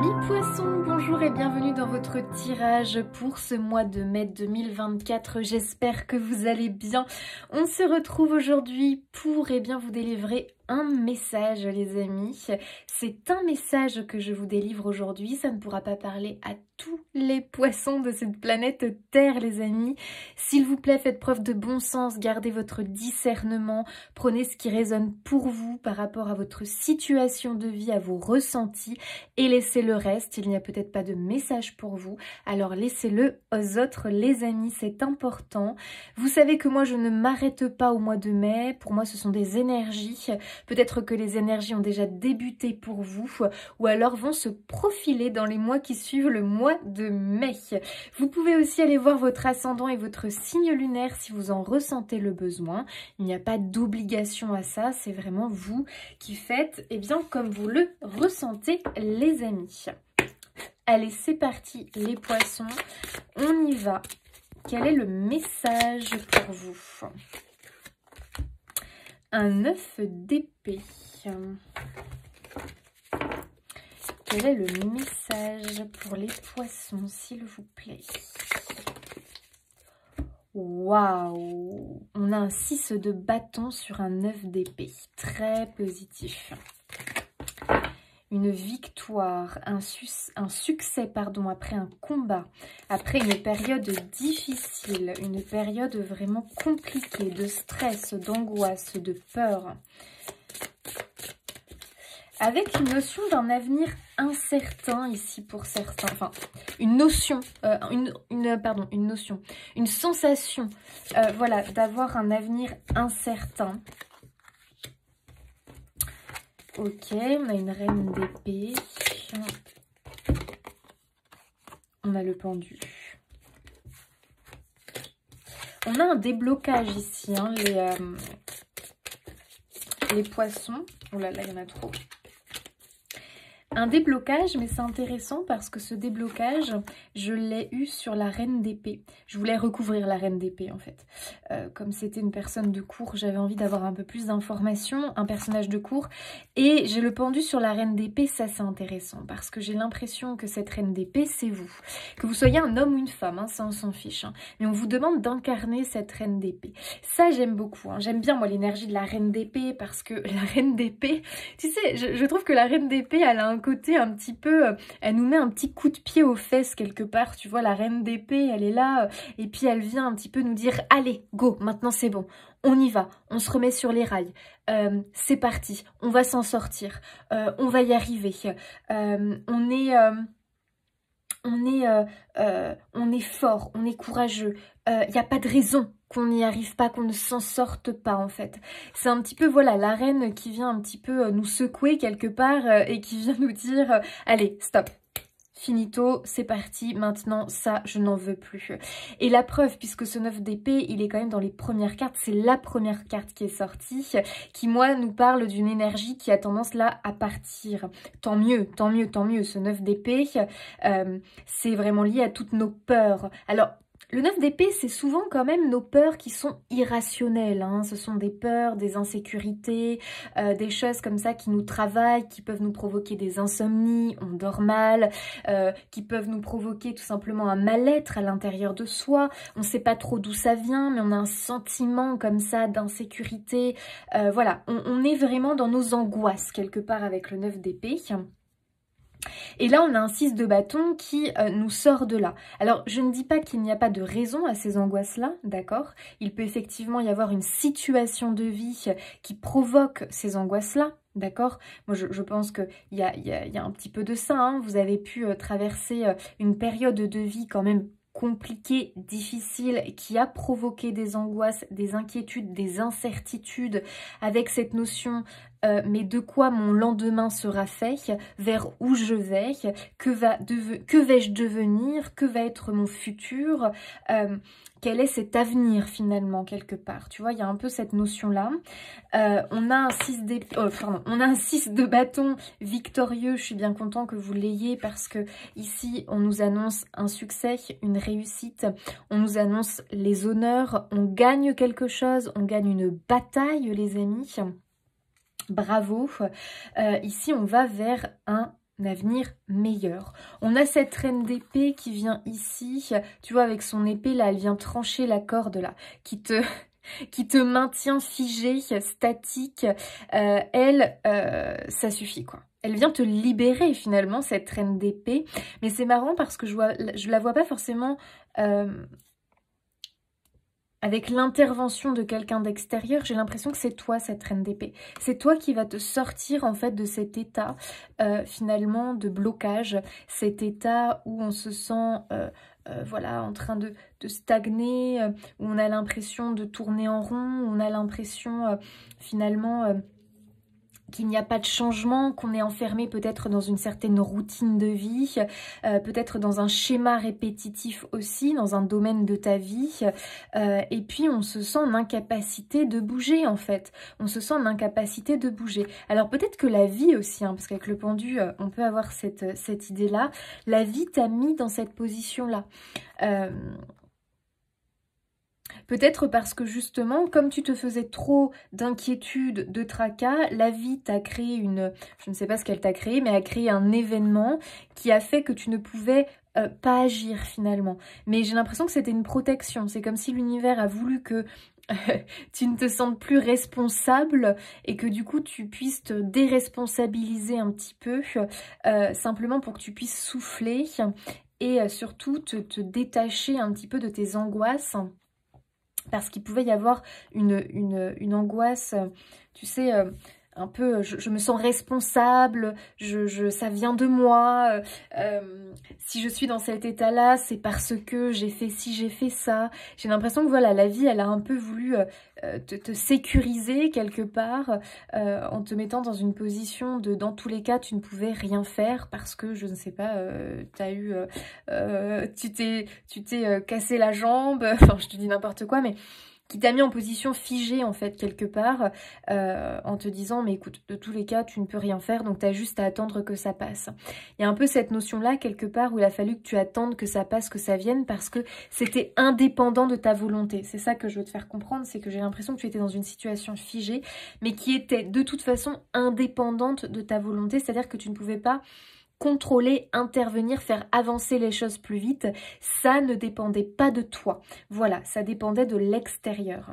Amis poissons, bonjour et bienvenue dans votre tirage pour ce mois de mai 2024. J'espère que vous allez bien. On se retrouve aujourd'hui pour vous délivrer un message, les amis. C'est un message que je vous délivre aujourd'hui. Ça ne pourra pas parler à tous les poissons de cette planète Terre, les amis. S'il vous plaît, faites preuve de bon sens, gardez votre discernement, prenez ce qui résonne pour vous par rapport à votre situation de vie, à vos ressentis et laissez le reste. Il n'y a peut-être pas de message pour vous, alors laissez-le aux autres, les amis, c'est important. Vous savez que moi, je ne m'arrête pas au mois de mai. Pour moi, ce sont des énergies. Peut-être que les énergies ont déjà débuté pour vous ou alors vont se profiler dans les mois qui suivent le mois de mai. Vous pouvez aussi aller voir votre ascendant et votre signe lunaire si vous en ressentez le besoin. Il n'y a pas d'obligation à ça, c'est vraiment vous qui faites comme vous le ressentez, les amis. Allez, c'est parti les poissons, on y va. Quel est le message pour vous? Un œuf d'épée. Quel est le message pour les poissons, s'il vous plaît? Waouh! On a un 6 de bâton sur un œuf d'épée. Très positif. Une victoire, un succès pardon, après un combat, après une période difficile, une période vraiment compliquée, de stress, d'angoisse, de peur. Avec une notion d'un avenir incertain ici pour certains, enfin une notion, une sensation, voilà, d'avoir un avenir incertain. Ok, on a une reine d'épée, on a le pendu. On a un déblocage ici, hein, les poissons. Oh là là, il y en a trop. Un déblocage, mais c'est intéressant parce que ce déblocage, je l'ai eu sur la reine d'épée. Je voulais recouvrir la reine d'épée en fait. Comme c'était une personne de cour, j'avais envie d'avoir un peu plus d'informations, un personnage de cour. Et j'ai le pendu sur la reine d'épée, ça c'est intéressant parce que j'ai l'impression que cette reine d'épée, c'est vous. Que vous soyez un homme ou une femme, hein, ça on s'en fiche. Hein. Mais on vous demande d'incarner cette reine d'épée. Ça j'aime beaucoup. Hein. J'aime bien moi l'énergie de la reine d'épée parce que la reine d'épée, tu sais, je trouve que la reine d'épée, elle a un côté un petit peu, elle nous met un petit coup de pied aux fesses quelque part, tu vois, la reine d'épée, elle est là, et puis elle vient un petit peu nous dire, allez, go, maintenant c'est bon, on y va, on se remet sur les rails, c'est parti, on va s'en sortir, on va y arriver, on est fort, on est courageux, il n'y a pas de raison qu'on n'y arrive pas, qu'on ne s'en sorte pas en fait. C'est un petit peu, voilà, la reine qui vient un petit peu nous secouer quelque part et qui vient nous dire allez, stop, finito, c'est parti, maintenant ça, je n'en veux plus. Et la preuve, puisque ce 9 d'épée, il est quand même dans les premières cartes, c'est la première carte qui est sortie, qui moi nous parle d'une énergie qui a tendance là à partir. Tant mieux, tant mieux, tant mieux, ce 9 d'épée, c'est vraiment lié à toutes nos peurs. Alors, le 9 d'épée, c'est souvent quand même nos peurs qui sont irrationnelles. Hein. Ce sont des peurs, des insécurités, des choses comme ça qui nous travaillent, qui peuvent nous provoquer des insomnies, on dort mal, qui peuvent nous provoquer tout simplement un mal-être à l'intérieur de soi. On ne sait pas trop d'où ça vient, mais on a un sentiment comme ça d'insécurité. Voilà, on est vraiment dans nos angoisses quelque part avec le 9 d'épée. Et là, on a un 6 de bâton qui nous sort de là. Alors, je ne dis pas qu'il n'y a pas de raison à ces angoisses-là, d'accord? Il peut effectivement y avoir une situation de vie qui provoque ces angoisses-là, d'accord? Moi, je pense qu'il y a un petit peu de ça. Hein. Vous avez pu traverser une période de vie quand même compliqué, difficile, qui a provoqué des angoisses, des inquiétudes, des incertitudes, avec cette notion mais de quoi mon lendemain sera fait, vers où je vais, que vais-je devenir, que va être mon futur, quel est cet avenir finalement quelque part, tu vois, il y a un peu cette notion-là. On a un 6 on a un 6 de bâton victorieux, je suis bien content que vous l'ayez parce que ici on nous annonce un succès, une réussite, on nous annonce les honneurs, on gagne quelque chose, on gagne une bataille les amis. Bravo. Ici, on va vers un avenir meilleur. On a cette reine d'épée qui vient ici, tu vois, avec son épée, là, elle vient trancher la corde, là, qui te maintient figé, statique. Elle, ça suffit, quoi. Elle vient te libérer, finalement, cette reine d'épée. Mais c'est marrant parce que je la vois pas forcément... avec l'intervention de quelqu'un d'extérieur, j'ai l'impression que c'est toi, cette reine d'épée. C'est toi qui va te sortir, en fait, de cet état, finalement, de blocage. Cet état où on se sent, voilà, en train de stagner, où on a l'impression de tourner en rond, où on a l'impression, finalement... qu'il n'y a pas de changement, qu'on est enfermé peut-être dans une certaine routine de vie, peut-être dans un schéma répétitif aussi, dans un domaine de ta vie, et puis on se sent en incapacité de bouger en fait, on se sent en incapacité de bouger. Alors peut-être que la vie aussi, hein, parce qu'avec le pendu, on peut avoir cette idée-là, la vie t'a mis dans cette position-là. Peut-être parce que justement, comme tu te faisais trop d'inquiétude, de tracas, la vie t'a créé je ne sais pas ce qu'elle t'a créé, mais a créé un événement qui a fait que tu ne pouvais pas agir finalement. Mais j'ai l'impression que c'était une protection. C'est comme si l'univers a voulu que tu ne te sentes plus responsable et que du coup tu puisses te déresponsabiliser un petit peu, simplement pour que tu puisses souffler et surtout te détacher un petit peu de tes angoisses. Parce qu'il pouvait y avoir une angoisse, tu sais, un peu, je me sens responsable, ça vient de moi, si je suis dans cet état-là, c'est parce que j'ai fait ci, j'ai fait ça. J'ai l'impression que voilà, la vie, elle a un peu voulu te sécuriser quelque part, en te mettant dans une position de, dans tous les cas, tu ne pouvais rien faire parce que, je ne sais pas, tu t'es cassé la jambe, enfin je te dis n'importe quoi, mais qui t'a mis en position figée en fait quelque part, en te disant mais écoute, de tous les cas tu ne peux rien faire, donc tu as juste à attendre que ça passe. Il y a un peu cette notion là quelque part où il a fallu que tu attendes que ça passe, que ça vienne, parce que c'était indépendant de ta volonté. C'est ça que je veux te faire comprendre, c'est que j'ai l'impression que tu étais dans une situation figée, mais qui était de toute façon indépendante de ta volonté, c'est-à-dire que tu ne pouvais pas contrôler, intervenir, faire avancer les choses plus vite. Ça ne dépendait pas de toi. Voilà, ça dépendait de l'extérieur.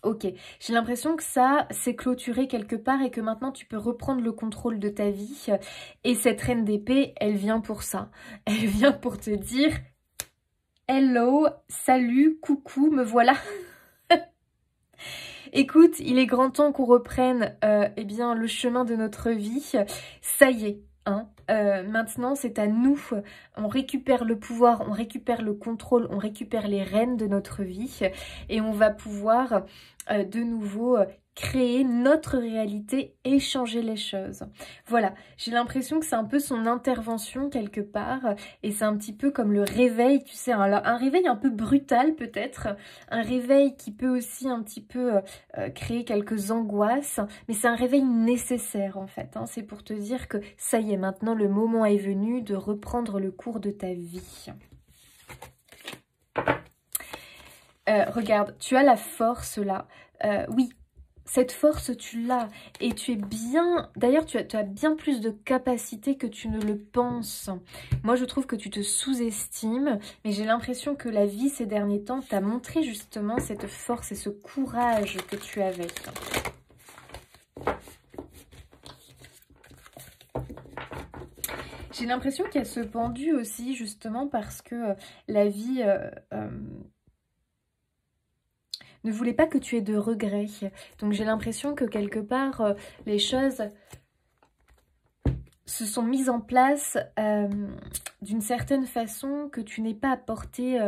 Ok, j'ai l'impression que ça s'est clôturé quelque part et que maintenant tu peux reprendre le contrôle de ta vie. Et cette reine d'épée, elle vient pour ça. Elle vient pour te dire « Hello, salut, coucou, me voilà !» Écoute, il est grand temps qu'on reprenne eh bien, le chemin de notre vie. Ça y est, hein, maintenant c'est à nous. On récupère le pouvoir, on récupère le contrôle, on récupère les rênes de notre vie et on va pouvoir de nouveau créer notre réalité et changer les choses. Voilà, j'ai l'impression que c'est un peu son intervention quelque part et c'est un petit peu comme le réveil, tu sais, un réveil un peu brutal peut-être, un réveil qui peut aussi un petit peu créer quelques angoisses, mais c'est un réveil nécessaire en fait, hein. C'est pour te dire que ça y est, maintenant le moment est venu de reprendre le cours de ta vie. Regarde, tu as la force là, oui. Cette force, tu l'as et tu es bien... D'ailleurs, tu as bien plus de capacité que tu ne le penses. Moi, je trouve que tu te sous-estimes, mais j'ai l'impression que la vie, ces derniers temps, t'a montré justement cette force et ce courage que tu avais. J'ai l'impression qu'il y a ce pendu aussi, justement, parce que la vie... ne voulait pas que tu aies de regrets. Donc j'ai l'impression que quelque part, les choses se sont mises en place d'une certaine façon que tu n'aies pas apporté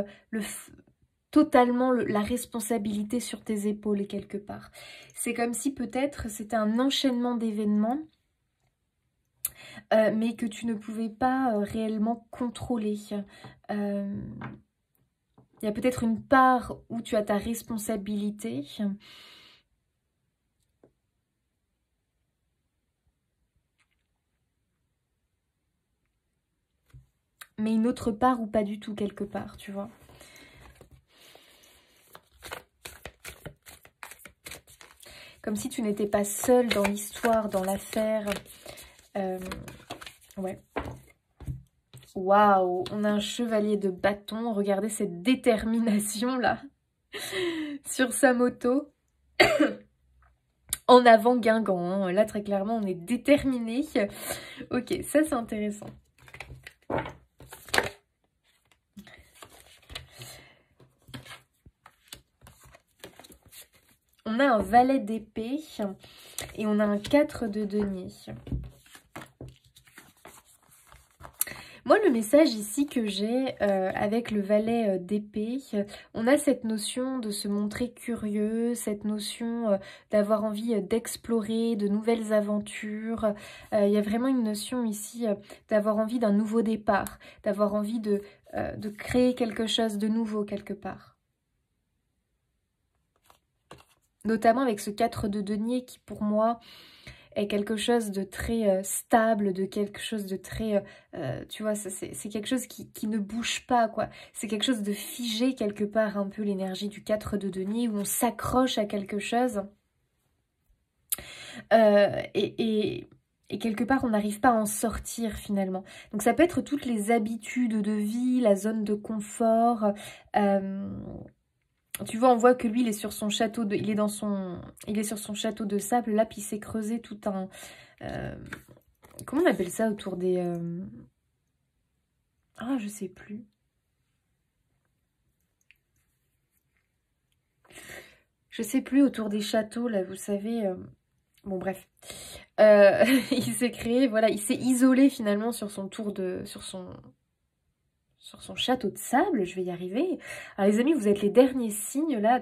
totalement la responsabilité sur tes épaules quelque part. C'est comme si peut-être c'était un enchaînement d'événements, mais que tu ne pouvais pas réellement contrôler. Il y a peut-être une part où tu as ta responsabilité. Mais une autre part ou pas du tout quelque part, tu vois. Comme si tu n'étais pas seule dans l'histoire, dans l'affaire. Ouais. Waouh, on a un chevalier de bâton. Regardez cette détermination là sur sa moto. En avant Guingamp, hein. Là très clairement on est déterminé. Ok, ça c'est intéressant. On a un valet d'épée et on a un 4 de denier. Moi, le message ici que j'ai avec le valet d'épée, on a cette notion de se montrer curieux, cette notion d'avoir envie d'explorer de nouvelles aventures. Il y a vraiment une notion ici d'avoir envie d'un nouveau départ, d'avoir envie de créer quelque chose de nouveau quelque part. Notamment avec ce 4 de denier qui, pour moi, est quelque chose de très stable, de quelque chose de très... tu vois, c'est quelque chose qui ne bouge pas, quoi. C'est quelque chose de figé quelque part, un peu l'énergie du 4 de denier, où on s'accroche à quelque chose. Et quelque part, on n'arrive pas à en sortir, finalement. Donc, ça peut être toutes les habitudes de vie, la zone de confort... tu vois, on voit que lui, il est sur son château de... Il est sur son château de sable, là, puis il s'est creusé tout un... comment on appelle ça autour des... Ah, je sais plus. Je sais plus, autour des châteaux, là, vous savez... Bon, bref. Il s'est créé, voilà, il s'est isolé, finalement, sur son tour de... Sur son château de sable, je vais y arriver. Alors les amis, vous êtes les derniers signes là.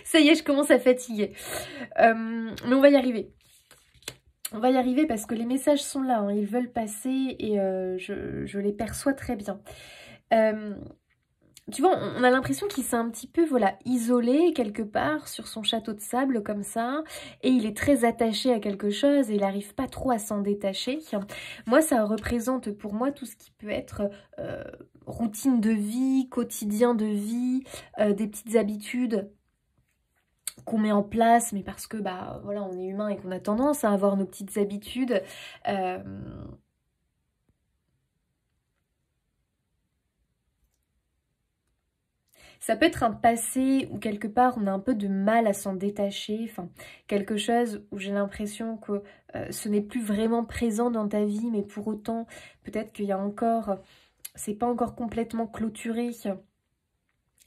Ça y est, je commence à fatiguer. Mais on va y arriver. On va y arriver parce que les messages sont là, hein, ils veulent passer et je les perçois très bien. Tu vois, on a l'impression qu'il s'est un petit peu, voilà, isolé quelque part sur son château de sable comme ça. Et il est très attaché à quelque chose et il n'arrive pas trop à s'en détacher. Moi, ça représente pour moi tout ce qui peut être routine de vie, quotidien de vie, des petites habitudes qu'on met en place, mais parce que, bah, voilà, on est humain et qu'on a tendance à avoir nos petites habitudes. Ça peut être un passé où quelque part on a un peu de mal à s'en détacher, enfin quelque chose où j'ai l'impression que ce n'est plus vraiment présent dans ta vie, mais pour autant peut-être qu'il y a encore, c'est pas encore complètement clôturé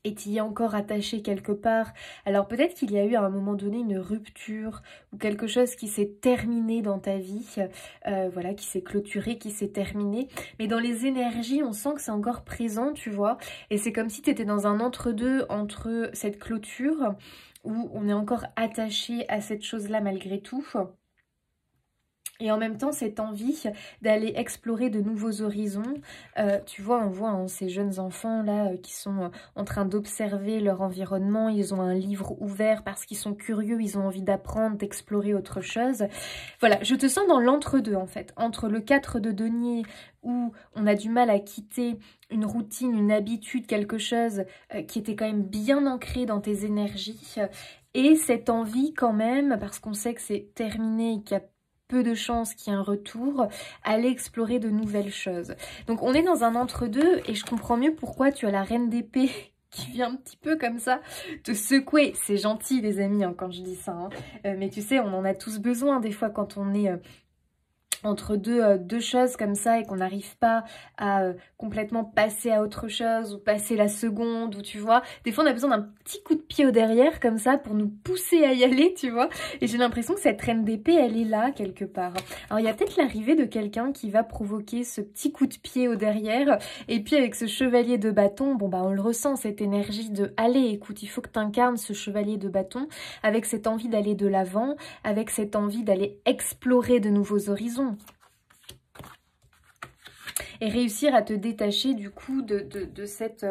et tu y es encore attaché quelque part. Alors peut-être qu'il y a eu à un moment donné une rupture ou quelque chose qui s'est terminé dans ta vie, voilà, qui s'est clôturé, qui s'est terminé. Mais dans les énergies, on sent que c'est encore présent, tu vois. Et c'est comme si tu étais dans un entre-deux entre cette clôture où on est encore attaché à cette chose-là malgré tout. Et en même temps, cette envie d'aller explorer de nouveaux horizons. Tu vois, on voit hein, ces jeunes enfants-là qui sont en train d'observer leur environnement. Ils ont un livre ouvert parce qu'ils sont curieux, ils ont envie d'apprendre, d'explorer autre chose. Voilà, je te sens dans l'entre-deux en fait. Entre le 4 de denier où on a du mal à quitter une routine, une habitude, quelque chose qui était quand même bien ancré dans tes énergies. Et cette envie quand même, parce qu'on sait que c'est terminé et qu'il y a peu de chances qu'il y ait un retour, aller explorer de nouvelles choses. Donc on est dans un entre-deux et je comprends mieux pourquoi tu as la reine d'épée qui vient un petit peu comme ça te secouer. C'est gentil les amis hein, quand je dis ça, hein. Mais tu sais on en a tous besoin des fois quand on est... entre deux choses comme ça et qu'on n'arrive pas à complètement passer à autre chose ou passer la seconde ou tu vois, des fois on a besoin d'un petit coup de pied au derrière comme ça pour nous pousser à y aller tu vois, et j'ai l'impression que cette reine d'épée elle est là quelque part. Alors il y a peut-être l'arrivée de quelqu'un qui va provoquer ce petit coup de pied au derrière et puis avec ce chevalier de bâton, bon bah on le ressent cette énergie de allez écoute il faut que tu incarnes ce chevalier de bâton avec cette envie d'aller de l'avant, avec cette envie d'aller explorer de nouveaux horizons. Et réussir à te détacher du coup de cette...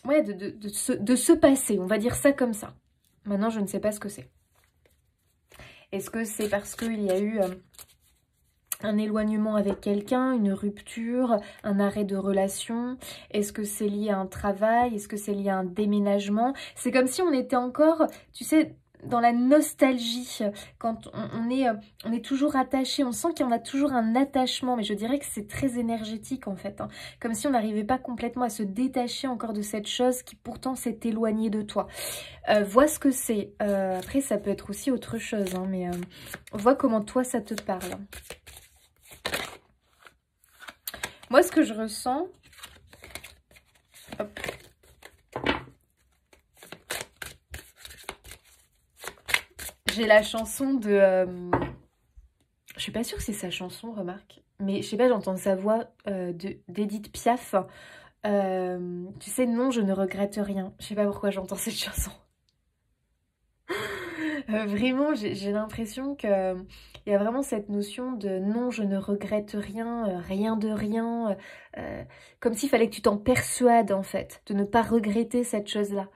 ouais, de ce passé, on va dire ça comme ça. Maintenant, je ne sais pas ce que c'est. Est-ce que c'est parce qu'il y a eu un éloignement avec quelqu'un, une rupture, un arrêt de relation? Est-ce que c'est lié à un travail? Est-ce que c'est lié à un déménagement? C'est comme si on était encore, tu sais... dans la nostalgie, quand on est toujours attaché, on sent qu'il y en a toujours un attachement, mais je dirais que c'est très énergétique en fait, hein, comme si on n'arrivait pas complètement à se détacher encore de cette chose qui pourtant s'est éloignée de toi. Vois ce que c'est, après ça peut être aussi autre chose, hein, mais vois comment toi ça te parle. Moi ce que je ressens, hop. J'ai la chanson de... je suis pas sûre que c'est sa chanson, remarque. Mais je sais pas, j'entends sa voix d'Edith Piaf. Tu sais, non, je ne regrette rien. Je sais pas pourquoi j'entends cette chanson. Vraiment, j'ai l'impression que il y a vraiment cette notion de non, je ne regrette rien, rien de rien. Comme s'il fallait que tu t'en persuades, en fait, de ne pas regretter cette chose-là.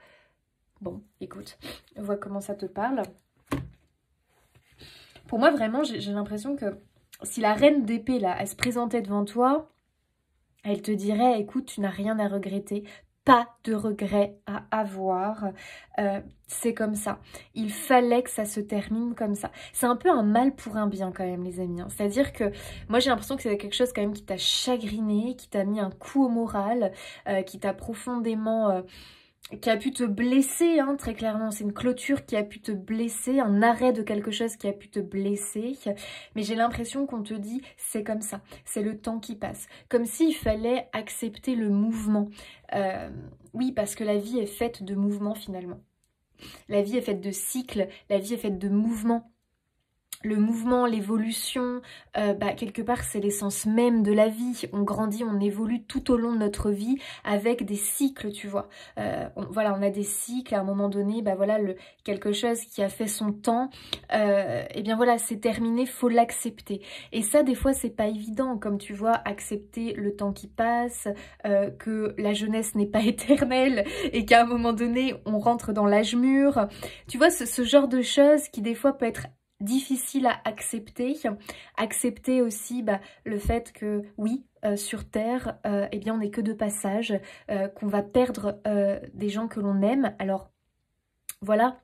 Bon, écoute, on voit comment ça te parle. Pour moi, vraiment, j'ai l'impression que si la reine d'épée, là, elle se présentait devant toi, elle te dirait, écoute, tu n'as rien à regretter, pas de regrets à avoir, c'est comme ça. Il fallait que ça se termine comme ça. C'est un peu un mal pour un bien quand même, les amis. Hein. C'est-à-dire que moi, j'ai l'impression que c'est quelque chose quand même qui t'a chagriné, qui t'a mis un coup au moral, qui t'a profondément... qui a pu te blesser, hein, très clairement. C'est une clôture qui a pu te blesser, un arrêt de quelque chose qui a pu te blesser. Mais j'ai l'impression qu'on te dit, c'est comme ça, c'est le temps qui passe. Comme s'il fallait accepter le mouvement. Oui, parce que la vie est faite de mouvements finalement. La vie est faite de cycles, la vie est faite de mouvements. Le mouvement, l'évolution, quelque part c'est l'essence même de la vie. On grandit, on évolue tout au long de notre vie avec des cycles, tu vois. Voilà, on a des cycles, à un moment donné, voilà, quelque chose qui a fait son temps, et bien voilà, c'est terminé, faut l'accepter. Et ça, des fois, c'est pas évident, comme tu vois, accepter le temps qui passe, que la jeunesse n'est pas éternelle, et qu'à un moment donné, on rentre dans l'âge mûr. Tu vois, ce genre de choses qui, des fois, peut être difficile à accepter. Accepter aussi le fait que oui, sur Terre, eh bien on n'est que de passage, qu'on va perdre des gens que l'on aime. Alors voilà,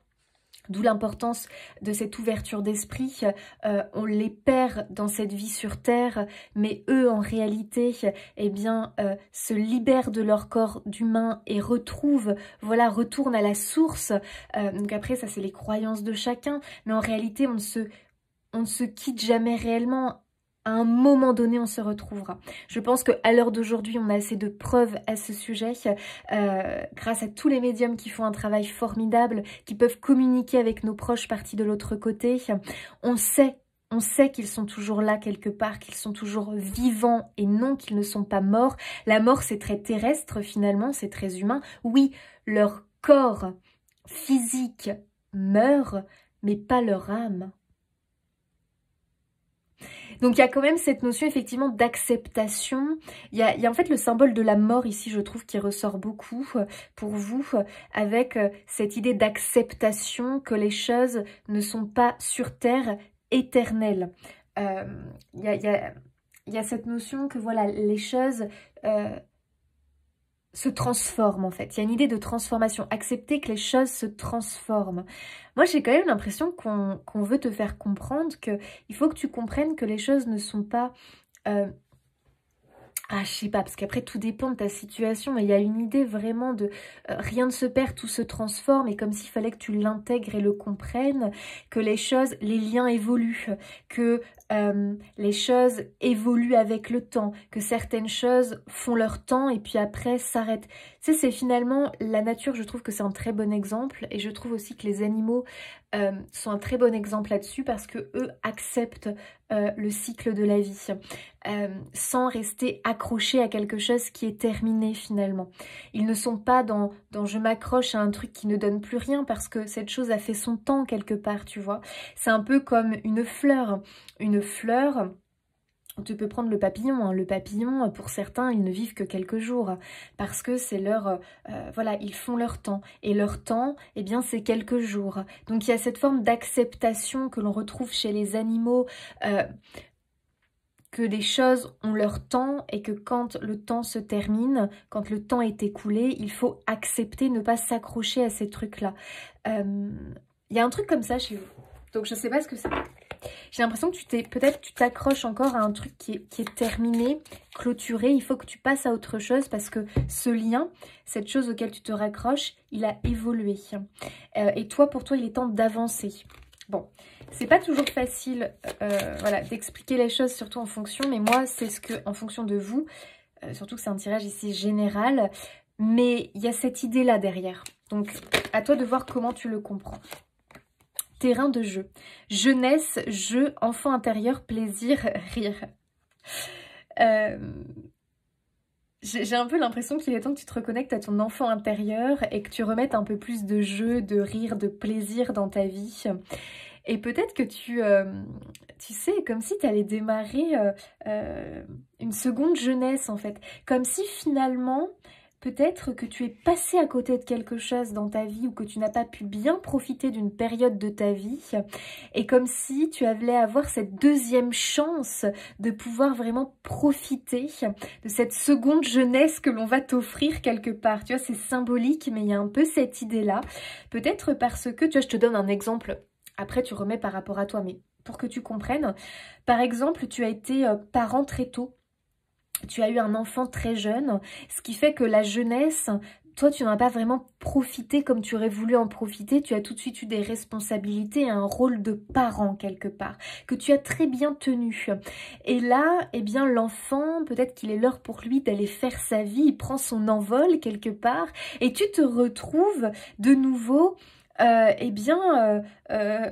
d'où l'importance de cette ouverture d'esprit. On les perd dans cette vie sur Terre, mais eux, en réalité, eh bien, se libèrent de leur corps d'humain et retrouvent, voilà, retournent à la source. Donc après, ça, c'est les croyances de chacun, mais en réalité, on ne se quitte jamais réellement. À un moment donné, on se retrouvera. Je pense qu'à l'heure d'aujourd'hui, on a assez de preuves à ce sujet, grâce à tous les médiums qui font un travail formidable, qui peuvent communiquer avec nos proches partis de l'autre côté. On sait qu'ils sont toujours là quelque part, qu'ils sont toujours vivants et non qu'ils ne sont pas morts. La mort, c'est très terrestre finalement, c'est très humain. Oui, leur corps physique meurt, mais pas leur âme. Donc il y a quand même cette notion effectivement d'acceptation. Il y a en fait le symbole de la mort ici, je trouve, qui ressort beaucoup pour vous, avec cette idée d'acceptation que les choses ne sont pas sur terre éternelles. Il y a cette notion que voilà, les choses se transforment en fait. Il y a une idée de transformation. Accepter que les choses se transforment. Moi, j'ai quand même l'impression qu'on veut te faire comprendre qu'il faut que tu comprennes que les choses ne sont pas... je sais pas, parce qu'après, tout dépend de ta situation, mais il y a une idée vraiment de rien ne se perd, tout se transforme, et comme s'il fallait que tu l'intègres et le comprennes, que les choses, les liens évoluent, que les choses évoluent avec le temps, que certaines choses font leur temps et puis après s'arrêtent. Tu sais, c'est finalement la nature, je trouve que c'est un très bon exemple, et je trouve aussi que les animaux sont un très bon exemple là-dessus parce que eux acceptent le cycle de la vie sans rester accrochés à quelque chose qui est terminé finalement. Ils ne sont pas dans je m'accroche à un truc qui ne donne plus rien parce que cette chose a fait son temps quelque part, tu vois. C'est un peu comme une fleur. Une fleur... Tu peux prendre le papillon. Hein. Le papillon, pour certains, ils ne vivent que quelques jours parce que c'est leur... voilà, ils font leur temps. Et leur temps, eh bien, c'est quelques jours. Donc, il y a cette forme d'acceptation que l'on retrouve chez les animaux, que les choses ont leur temps et que quand le temps se termine, quand le temps est écoulé, il faut accepter, ne pas s'accrocher à ces trucs-là. Il y a un truc comme ça chez vous. Donc je sais pas ce que c'est. J'ai l'impression que peut-être tu t'accroches encore à un truc qui est terminé, clôturé. Il faut que tu passes à autre chose parce que ce lien, cette chose auquel tu te raccroches, il a évolué. Et toi, pour toi, il est temps d'avancer. Bon, c'est pas toujours facile voilà, d'expliquer les choses, surtout en fonction. Mais moi, c'est ce que, en fonction de vous, surtout que c'est un tirage ici général, mais il y a cette idée-là derrière. Donc, à toi de voir comment tu le comprends. Terrain de jeu. Jeunesse, jeu, enfant intérieur, plaisir, rire. J'ai un peu l'impression qu'il est temps que tu te reconnectes à ton enfant intérieur et que tu remettes un peu plus de jeu, de rire, de plaisir dans ta vie. Et peut-être que tu sais, comme si tu allais démarrer une seconde jeunesse en fait. Comme si finalement... Peut-être que tu es passé à côté de quelque chose dans ta vie ou que tu n'as pas pu bien profiter d'une période de ta vie. Et comme si tu allais avoir cette deuxième chance de pouvoir vraiment profiter de cette seconde jeunesse que l'on va t'offrir quelque part. Tu vois, c'est symbolique, mais il y a un peu cette idée-là. Peut-être parce que, tu vois, je te donne un exemple. Après, tu remets par rapport à toi, mais pour que tu comprennes. Par exemple, tu as été parent très tôt. Tu as eu un enfant très jeune, ce qui fait que la jeunesse, toi tu n'en as pas vraiment profité comme tu aurais voulu en profiter. Tu as tout de suite eu des responsabilités, un rôle de parent quelque part, que tu as très bien tenu. Et là, eh bien l'enfant, peut-être qu'il est l'heure pour lui d'aller faire sa vie, il prend son envol quelque part et tu te retrouves de nouveau...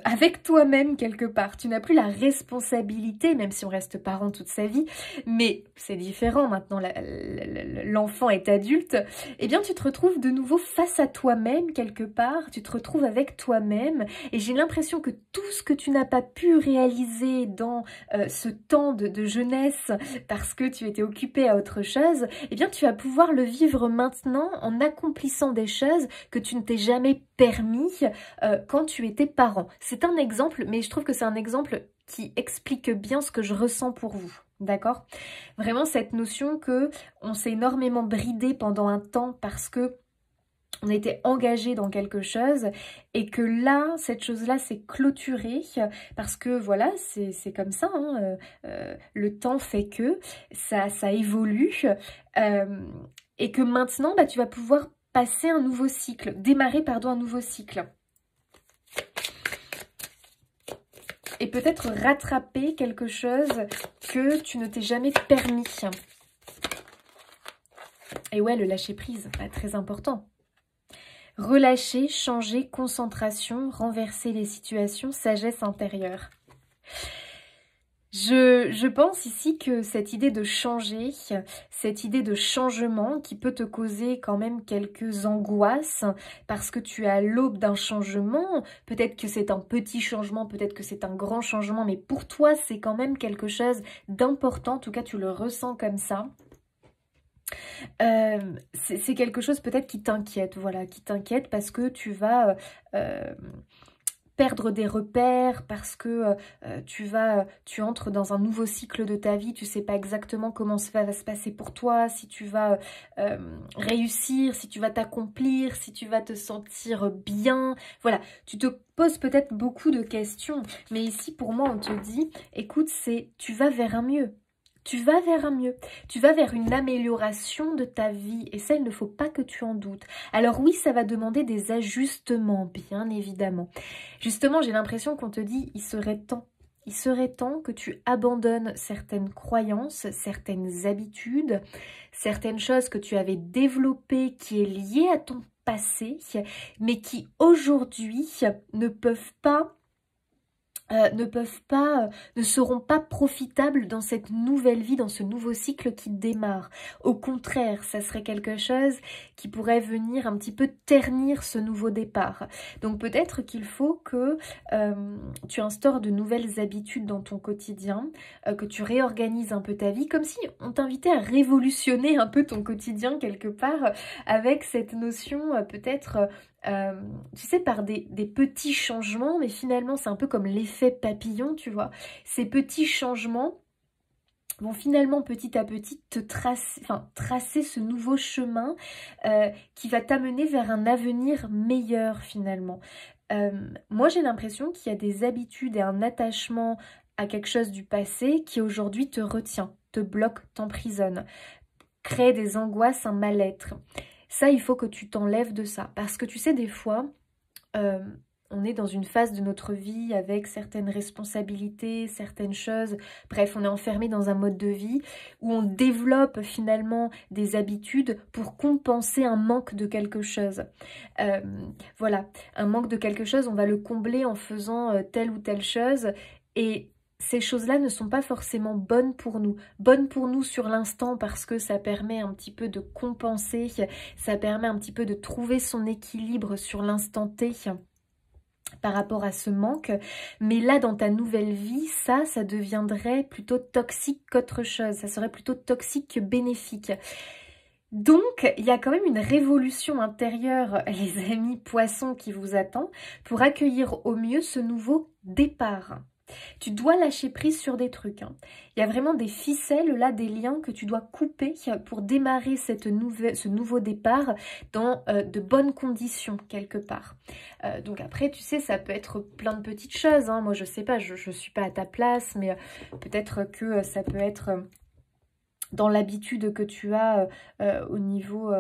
avec toi-même quelque part. Tu n'as plus la responsabilité, même si on reste parent toute sa vie, mais c'est différent maintenant, l'enfant est adulte, eh bien tu te retrouves de nouveau face à toi-même quelque part, tu te retrouves avec toi-même, et j'ai l'impression que tout ce que tu n'as pas pu réaliser dans ce temps de jeunesse, parce que tu étais occupé à autre chose, eh bien tu vas pouvoir le vivre maintenant en accomplissant des choses que tu ne t'es jamais permis quand tu étais parent. C'est un exemple, mais je trouve que c'est un exemple qui explique bien ce que je ressens pour vous. D'accord? Vraiment cette notion que on s'est énormément bridé pendant un temps parce que on était engagé dans quelque chose et que là, cette chose-là s'est clôturée parce que voilà, c'est comme ça, hein, le temps fait que ça évolue et que maintenant, bah, tu vas pouvoir passer un nouveau cycle, démarrer, pardon, un nouveau cycle. Et peut-être rattraper quelque chose que tu ne t'es jamais permis. Et ouais, le lâcher-prise, pas très important. Relâcher, changer, concentration, renverser les situations, sagesse intérieure. Je pense ici que cette idée de changer, cette idée de changement qui peut te causer quand même quelques angoisses parce que tu es à l'aube d'un changement, peut-être que c'est un petit changement, peut-être que c'est un grand changement, mais pour toi c'est quand même quelque chose d'important, en tout cas tu le ressens comme ça. C'est quelque chose peut-être qui t'inquiète, voilà, qui t'inquiète parce que tu vas... perdre des repères parce que tu entres dans un nouveau cycle de ta vie, tu sais pas exactement comment ça va se passer pour toi, si tu vas réussir, si tu vas t'accomplir, si tu vas te sentir bien. Voilà, tu te poses peut-être beaucoup de questions, mais ici pour moi on te dit, écoute, tu vas vers un mieux. Tu vas vers un mieux, tu vas vers une amélioration de ta vie et ça, il ne faut pas que tu en doutes. Alors oui, ça va demander des ajustements, bien évidemment. Justement, j'ai l'impression qu'on te dit, il serait temps que tu abandonnes certaines croyances, certaines habitudes, certaines choses que tu avais développées qui est liées à ton passé, mais qui aujourd'hui ne seront pas profitables dans cette nouvelle vie, dans ce nouveau cycle qui démarre. Au contraire, ça serait quelque chose qui pourrait venir un petit peu ternir ce nouveau départ. Donc peut-être qu'il faut que tu instaures de nouvelles habitudes dans ton quotidien, que tu réorganises un peu ta vie, comme si on t'invitait à révolutionner un peu ton quotidien quelque part, avec cette notion peut-être... tu sais, par des petits changements, mais finalement c'est un peu comme l'effet papillon, tu vois. Ces petits changements vont finalement petit à petit te tracer ce nouveau chemin qui va t'amener vers un avenir meilleur finalement. Moi, j'ai l'impression qu'il y a des habitudes et un attachement à quelque chose du passé qui aujourd'hui te retient, te bloque, t'emprisonne, crée des angoisses, un mal-être. Ça, il faut que tu t'enlèves de ça. Parce que tu sais, des fois, on est dans une phase de notre vie avec certaines responsabilités, certaines choses. Bref, on est enfermé dans un mode de vie où on développe finalement des habitudes pour compenser un manque de quelque chose. Voilà, un manque de quelque chose, on va le combler en faisant telle ou telle chose. Et ces choses-là ne sont pas forcément bonnes pour nous. Bonnes pour nous sur l'instant parce que ça permet un petit peu de compenser, ça permet un petit peu de trouver son équilibre sur l'instant T par rapport à ce manque, mais là dans ta nouvelle vie, ça deviendrait plutôt toxique qu'autre chose, ça serait plutôt toxique que bénéfique. Donc, il y a quand même une révolution intérieure, les amis poissons, qui vous attend pour accueillir au mieux ce nouveau départ. Tu dois lâcher prise sur des trucs. Il y a vraiment des ficelles, là, des liens que tu dois couper pour démarrer ce nouveau départ dans de bonnes conditions, quelque part. Donc après, tu sais, ça peut être plein de petites choses. Moi, je sais pas, je suis pas à ta place, mais peut-être que ça peut être dans l'habitude que tu as au niveau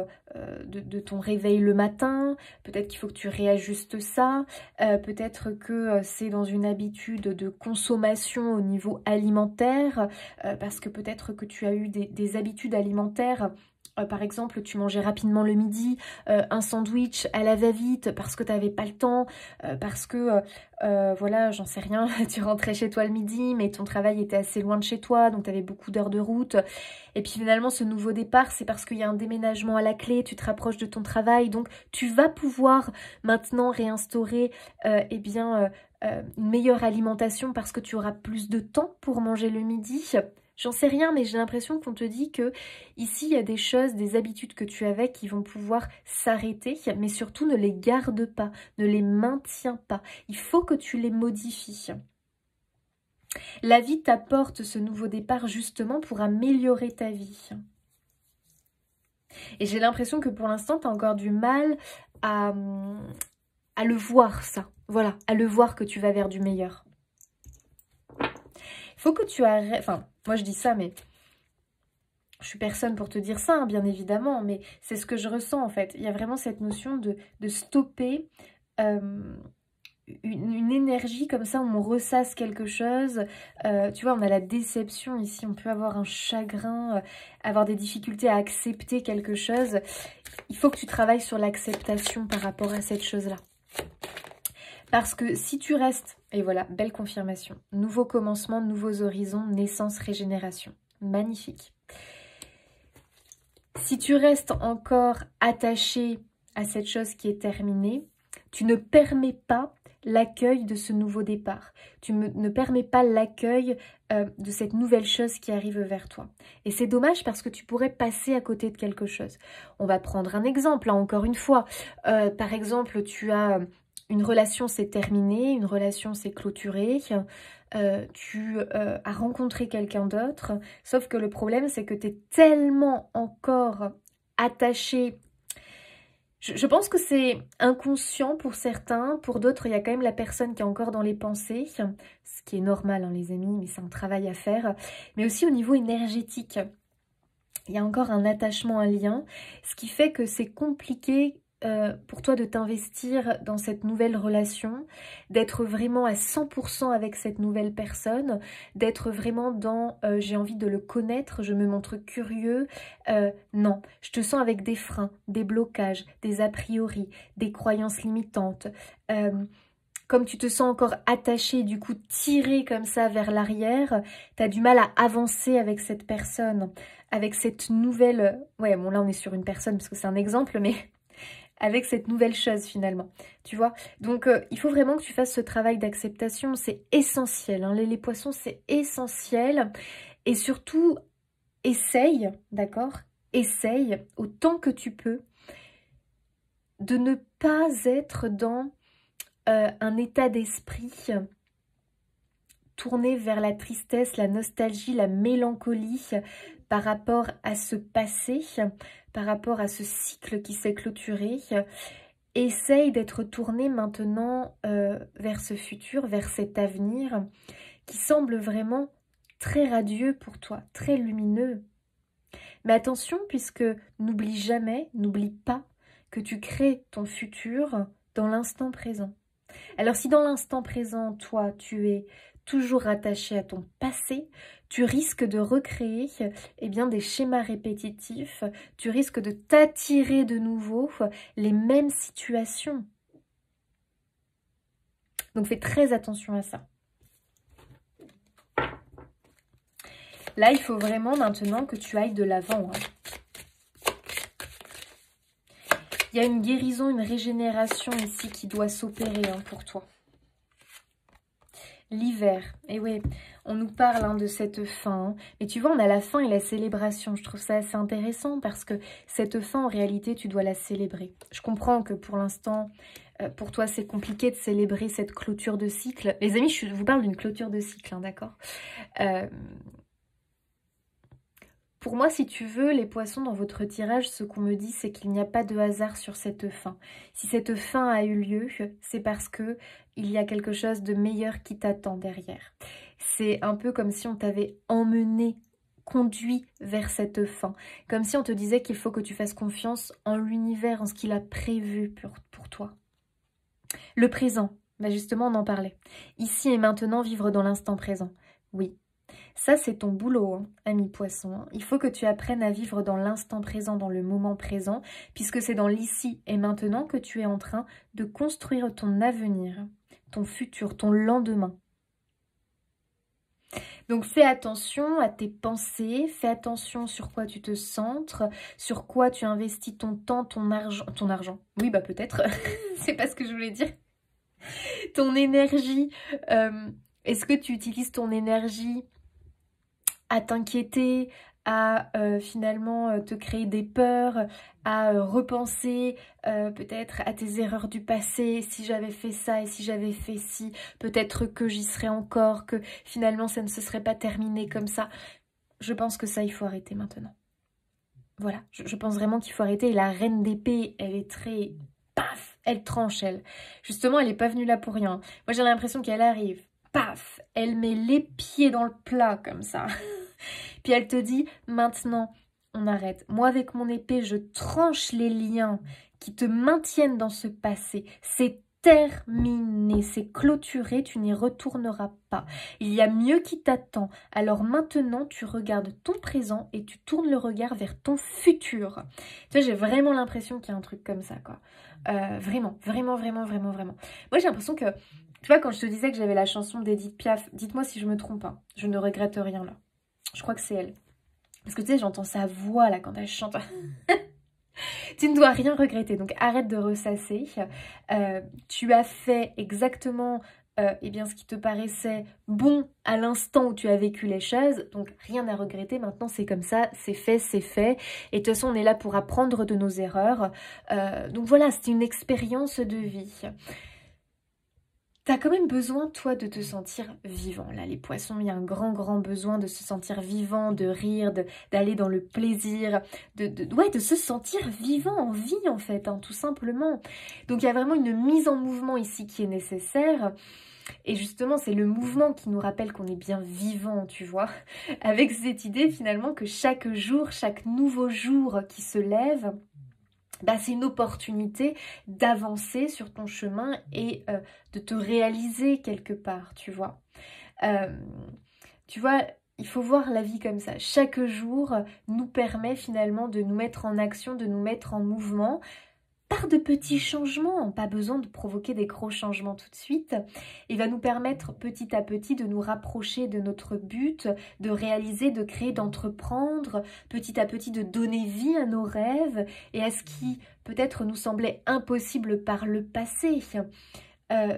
de ton réveil le matin. Peut-être qu'il faut que tu réajustes ça. Peut-être que c'est dans une habitude de consommation au niveau alimentaire, parce que peut-être que tu as eu des habitudes alimentaires. Par exemple, tu mangeais rapidement le midi, un sandwich à la va-vite parce que tu n'avais pas le temps, parce que, voilà, j'en sais rien, tu rentrais chez toi le midi, mais ton travail était assez loin de chez toi, donc tu avais beaucoup d'heures de route. Et puis finalement, ce nouveau départ, c'est parce qu'il y a un déménagement à la clé, tu te rapproches de ton travail, donc tu vas pouvoir maintenant réinstaurer une meilleure alimentation parce que tu auras plus de temps pour manger le midi. J'en sais rien, mais j'ai l'impression qu'on te dit que ici, il y a des choses, des habitudes que tu avais qui vont pouvoir s'arrêter, mais surtout ne les garde pas, ne les maintiens pas. Il faut que tu les modifies. La vie t'apporte ce nouveau départ justement pour améliorer ta vie. Et j'ai l'impression que pour l'instant, tu as encore du mal à le voir, ça. Voilà, à le voir que tu vas vers du meilleur. Il faut que tu arrêtes... Enfin, moi je dis ça, mais je suis personne pour te dire ça, bien évidemment, mais c'est ce que je ressens en fait. Il y a vraiment cette notion de stopper une énergie comme ça, où on ressasse quelque chose. Tu vois, on a la déception ici, on peut avoir un chagrin, avoir des difficultés à accepter quelque chose. Il faut que tu travailles sur l'acceptation par rapport à cette chose-là. Parce que si tu restes, et voilà, belle confirmation, nouveau commencement, nouveaux horizons, naissance, régénération. Magnifique. Si tu restes encore attaché à cette chose qui est terminée, tu ne permets pas l'accueil de ce nouveau départ. Tu ne permets pas l'accueil de cette nouvelle chose qui arrive vers toi. Et c'est dommage parce que tu pourrais passer à côté de quelque chose. On va prendre un exemple, encore une fois. Par exemple, tu as... Une relation s'est terminée, une relation s'est clôturée, tu as rencontré quelqu'un d'autre, sauf que le problème c'est que tu es tellement encore attaché. Je pense que c'est inconscient pour certains, pour d'autres il y a quand même la personne qui est encore dans les pensées, ce qui est normal les amis, mais c'est un travail à faire, mais aussi au niveau énergétique. Il y a encore un attachement, un lien, ce qui fait que c'est compliqué pour toi de t'investir dans cette nouvelle relation, d'être vraiment à 100% avec cette nouvelle personne, d'être vraiment dans j'ai envie de le connaître, je me montre curieux. Non, je te sens avec des freins, des blocages, des a priori, des croyances limitantes. Comme tu te sens encore attaché, du coup tiré comme ça vers l'arrière, tu as du mal à avancer avec cette personne, avec cette nouvelle... Ouais, bon là on est sur une personne parce que c'est un exemple, mais... avec cette nouvelle chose finalement, tu vois. Donc il faut vraiment que tu fasses ce travail d'acceptation, c'est essentiel, les poissons c'est essentiel. Et surtout, essaye, d'accord, essaye autant que tu peux de ne pas être dans un état d'esprit tourné vers la tristesse, la nostalgie, la mélancolie par rapport à ce passé, par rapport à ce cycle qui s'est clôturé. essaye d'être tourné maintenant vers ce futur, vers cet avenir qui semble vraiment très radieux pour toi, très lumineux. Mais attention, puisque n'oublie jamais, n'oublie pas que tu crées ton futur dans l'instant présent. Alors si dans l'instant présent, toi, tu es toujours attaché à ton passé, tu risques de recréer des schémas répétitifs, tu risques de t'attirer de nouveau les mêmes situations. Donc fais très attention à ça. Là, il faut vraiment maintenant que tu ailles de l'avant. Il y a une guérison, une régénération ici qui doit s'opérer pour toi. L'hiver, et oui, on nous parle de cette fin, mais tu vois, on a la fin et la célébration. Je trouve ça assez intéressant parce que cette fin, en réalité, tu dois la célébrer. Je comprends que pour l'instant, pour toi, c'est compliqué de célébrer cette clôture de cycle. Les amis, je vous parle d'une clôture de cycle, d'accord. Pour moi, si tu veux, les poissons, dans votre tirage, ce qu'on me dit, c'est qu'il n'y a pas de hasard sur cette fin. Si cette fin a eu lieu, c'est parce que il y a quelque chose de meilleur qui t'attend derrière. C'est un peu comme si on t'avait emmené, conduit vers cette fin. Comme si on te disait qu'il faut que tu fasses confiance en l'univers, en ce qu'il a prévu pour toi. Le présent, justement, on en parlait. Ici et maintenant, vivre dans l'instant présent. Oui. Ça, c'est ton boulot, ami poisson. Il faut que tu apprennes à vivre dans l'instant présent, dans le moment présent, puisque c'est dans l'ici et maintenant que tu es en train de construire ton avenir, ton futur, ton lendemain. Donc, fais attention à tes pensées, fais attention sur quoi tu te centres, sur quoi tu investis ton temps, ton argent. Oui, peut-être, c'est pas ce que je voulais dire. Ton énergie, est-ce que tu utilises ton énergie à t'inquiéter, à finalement te créer des peurs, à repenser peut-être à tes erreurs du passé, si j'avais fait ça et si j'avais fait ci, peut-être que j'y serais encore, que finalement ça ne se serait pas terminé comme ça. Je pense que ça, il faut arrêter maintenant. Voilà, je pense vraiment qu'il faut arrêter. Et la reine d'épée, elle est très... Paf, elle tranche, elle. Justement, elle n'est pas venue là pour rien. Moi, j'ai l'impression qu'elle arrive. Paf, elle met les pieds dans le plat comme ça. Puis elle te dit, maintenant, on arrête. Moi, avec mon épée, je tranche les liens qui te maintiennent dans ce passé. C'est terminé, c'est clôturé, tu n'y retourneras pas. Il y a mieux qui t'attend. Alors maintenant, tu regardes ton présent et tu tournes le regard vers ton futur. Tu vois, j'ai vraiment l'impression qu'il y a un truc comme ça, quoi. Vraiment. Moi, j'ai l'impression que, tu vois, quand je te disais que j'avais la chanson d'Edith Piaf, dites-moi si je me trompe pas, je ne regrette rien là. Je crois que c'est elle. Parce que tu sais, j'entends sa voix là quand elle chante. Tu ne dois rien regretter, donc arrête de ressasser. Tu as fait exactement ce qui te paraissait bon à l'instant où tu as vécu les choses, donc rien à regretter. Maintenant, c'est comme ça, c'est fait, c'est fait. Et de toute façon, on est là pour apprendre de nos erreurs. Donc voilà, c'est une expérience de vie. T'as quand même besoin, toi, de te sentir vivant. Là, les poissons, il y a un grand besoin de se sentir vivant, de rire, d'aller dans le plaisir, de se sentir vivant, en vie, en fait, tout simplement. Donc, il y a vraiment une mise en mouvement ici qui est nécessaire. Et justement, c'est le mouvement qui nous rappelle qu'on est bien vivant, tu vois. Avec cette idée, finalement, que chaque jour, chaque nouveau jour qui se lève... c'est une opportunité d'avancer sur ton chemin et de te réaliser quelque part, tu vois. Tu vois, il faut voir la vie comme ça. Chaque jour nous permet finalement de nous mettre en action, de nous mettre en mouvement par de petits changements. Pas besoin de provoquer des gros changements tout de suite. Il va nous permettre petit à petit de nous rapprocher de notre but, de réaliser, de créer, d'entreprendre, petit à petit de donner vie à nos rêves et à ce qui peut-être nous semblait impossible par le passé.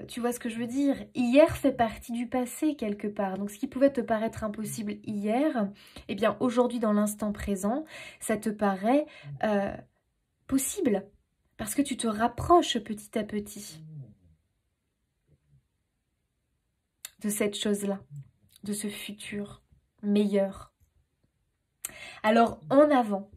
Tu vois ce que je veux dire? Hier fait partie du passé quelque part. Donc ce qui pouvait te paraître impossible hier, eh bien aujourd'hui dans l'instant présent, ça te paraît possible. Parce que tu te rapproches petit à petit de cette chose-là, de ce futur meilleur. Alors, en avant,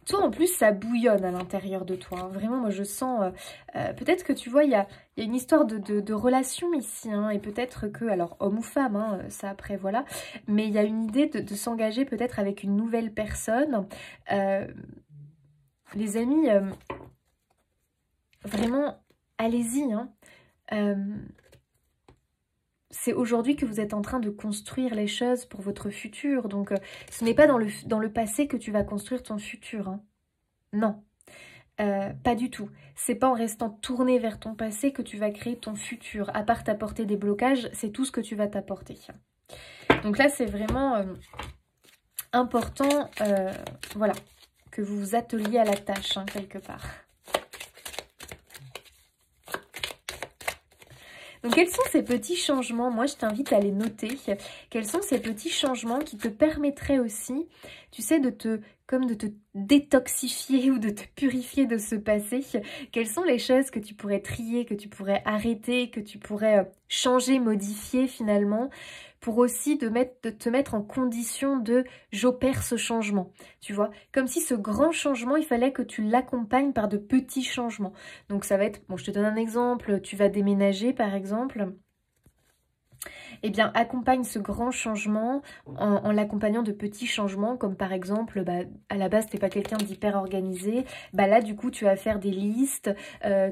Toi, en plus, ça bouillonne à l'intérieur de toi. Hein. Vraiment, moi, je sens... peut-être que, tu vois, il y a une histoire de relation ici. Hein, et peut-être que... Alors, homme ou femme, hein, ça après, voilà. Mais il y a une idée de s'engager peut-être avec une nouvelle personne. Les amis, vraiment, allez-y. Hein. C'est aujourd'hui que vous êtes en train de construire les choses pour votre futur. Donc, ce n'est pas dans le passé que tu vas construire ton futur. Hein. Non, pas du tout. C'est pas en restant tourné vers ton passé que tu vas créer ton futur. À part t'apporter des blocages, c'est tout ce que tu vas t'apporter. Donc là, c'est vraiment important, voilà, que vous vous atteliez à la tâche, hein, quelque part. Donc, quels sont ces petits changements? Moi, je t'invite à les noter. Quels sont ces petits changements qui te permettraient aussi, tu sais, de te détoxifier ou de te purifier de ce passé? Quelles sont les choses que tu pourrais trier, que tu pourrais arrêter, que tu pourrais changer, modifier finalement, pour aussi te mettre en condition de j'opère ce changement, tu vois, comme si ce grand changement, il fallait que tu l'accompagnes par de petits changements. Donc ça va être, bon, je te donne un exemple, tu vas déménager par exemple. Eh bien, accompagne ce grand changement en l'accompagnant de petits changements, comme par exemple, bah, à la base, tu n'es pas quelqu'un d'hyper organisé. Bah là, du coup, tu vas faire des listes,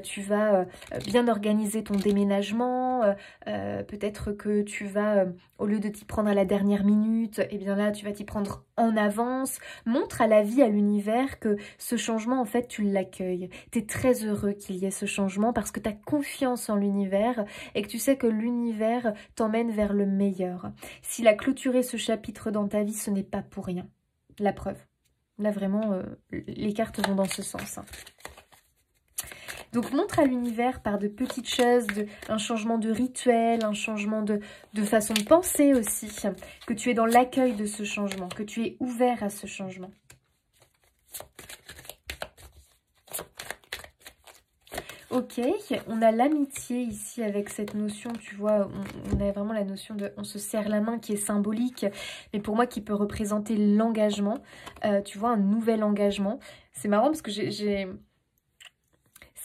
tu vas bien organiser ton déménagement. Peut-être que tu vas, au lieu de t'y prendre à la dernière minute, eh bien là, tu vas t'y prendre en avance. Montre à la vie, à l'univers, que ce changement, en fait, tu l'accueilles. Tu es très heureux qu'il y ait ce changement parce que tu as confiance en l'univers et que tu sais que l'univers t'emmène vers le meilleur. S'il a clôturé ce chapitre dans ta vie, ce n'est pas pour rien. La preuve. Là, vraiment, les cartes vont dans ce sens. Hein. Donc, montre à l'univers par de petites choses, un changement de rituel, un changement de façon de penser aussi, que tu es dans l'accueil de ce changement, que tu es ouvert à ce changement. Ok, on a l'amitié ici avec cette notion, tu vois, on a vraiment la notion de on se serre la main qui est symbolique, mais pour moi qui peut représenter l'engagement, tu vois, un nouvel engagement. C'est marrant parce que c'est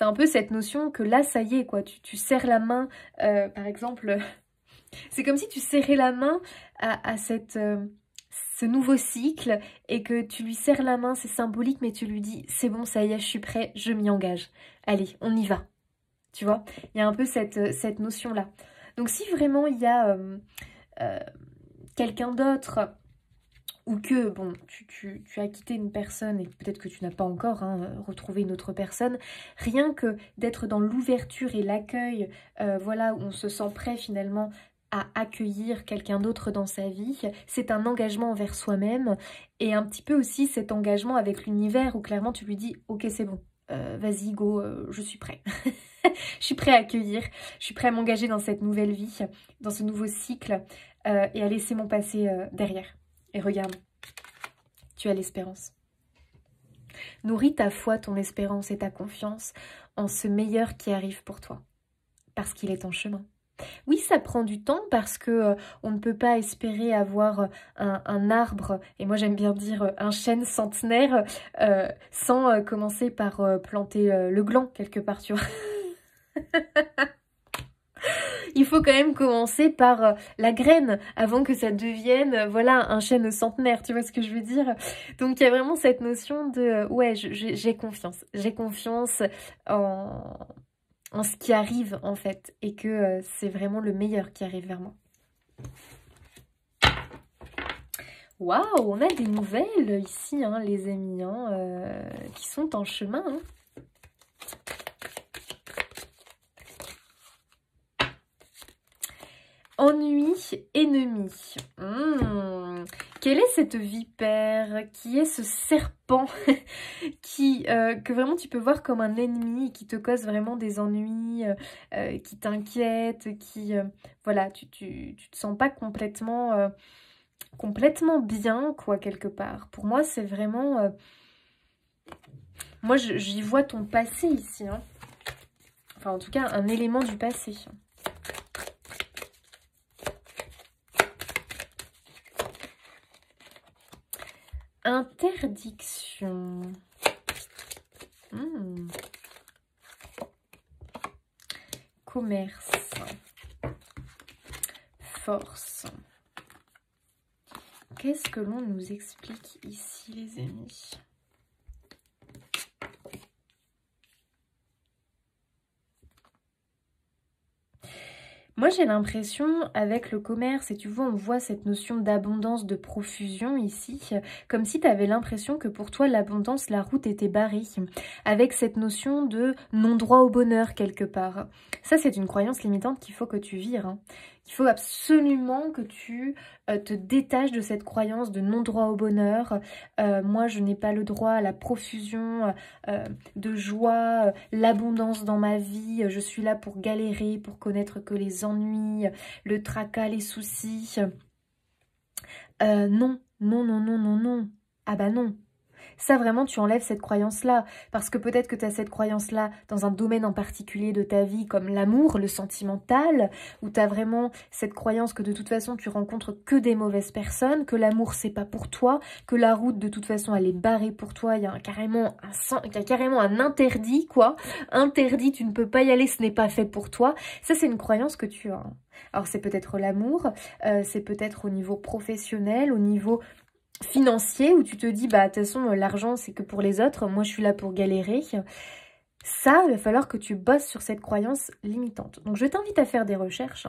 un peu cette notion que là, ça y est, quoi, tu serres la main, par exemple, c'est comme si tu serrais la main à ce nouveau cycle et que tu lui serres la main, c'est symbolique, mais tu lui dis, c'est bon, ça y est, je suis prêt, je m'y engage. Allez, on y va. Tu vois, il y a un peu cette notion-là. Donc, si vraiment il y a quelqu'un d'autre ou que, bon, tu as quitté une personne et peut-être que tu n'as pas encore retrouvé une autre personne, rien que d'être dans l'ouverture et l'accueil, voilà, où on se sent prêt finalement à accueillir quelqu'un d'autre dans sa vie, c'est un engagement envers soi-même et un petit peu aussi cet engagement avec l'univers où clairement tu lui dis « Ok, c'est bon, vas-y, go, je suis prêt. » Je suis prêt à accueillir, je suis prêt à m'engager dans cette nouvelle vie, dans ce nouveau cycle et à laisser mon passé derrière. Et regarde, tu as l'espérance. Nourris ta foi, ton espérance et ta confiance en ce meilleur qui arrive pour toi. Parce qu'il est en chemin. Oui, ça prend du temps parce que on ne peut pas espérer avoir un arbre, et moi j'aime bien dire un chêne centenaire, sans commencer par planter le gland quelque part, tu vois. Il faut quand même commencer par la graine avant que ça devienne, voilà, un chêne centenaire, tu vois ce que je veux dire? Donc il y a vraiment cette notion de, ouais, j'ai confiance. J'ai confiance en ce qui arrive en fait, et que c'est vraiment le meilleur qui arrive vers moi. Waouh, on a des nouvelles ici, hein, les amis, hein, qui sont en chemin. Hein. Ennui, ennemi. Quelle est cette vipère? Qui est ce serpent que vraiment tu peux voir comme un ennemi, qui te cause vraiment des ennuis, qui t'inquiète, qui... voilà, tu te sens pas complètement bien, quoi, quelque part. Pour moi, c'est vraiment... moi, j'y vois ton passé ici. Hein. Enfin, en tout cas, un élément du passé. Interdiction. commerce, force. Qu'est-ce que l'on nous explique ici, les amis? Moi, j'ai l'impression, avec le commerce, et tu vois, on voit cette notion d'abondance, de profusion ici, comme si tu avais l'impression que pour toi, l'abondance, la route était barrée, avec cette notion de non-droit au bonheur, quelque part. Ça, c'est une croyance limitante qu'il faut que tu vires, hein. Il faut absolument que tu te détaches de cette croyance de non-droit au bonheur. Moi, je n'ai pas le droit à la profusion de joie, l'abondance dans ma vie. Je suis là pour galérer, pour connaître que les ennuis, le tracas, les soucis. Non, non, non, non, non, non. Ah bah non. Ça, vraiment, tu enlèves cette croyance-là. Parce que peut-être que tu as cette croyance-là dans un domaine en particulier de ta vie, comme l'amour, le sentimental, où tu as vraiment cette croyance que de toute façon, tu rencontres que des mauvaises personnes, que l'amour, c'est pas pour toi, que la route, de toute façon, elle est barrée pour toi. Il y a carrément un interdit, quoi. Interdit, tu ne peux pas y aller, ce n'est pas fait pour toi. Ça, c'est une croyance que tu as. Alors, c'est peut-être l'amour, c'est peut-être au niveau professionnel, au niveau financier, où tu te dis, bah de toute façon, l'argent, c'est que pour les autres, moi, je suis là pour galérer. Ça, il va falloir que tu bosses sur cette croyance limitante. Donc, je t'invite à faire des recherches.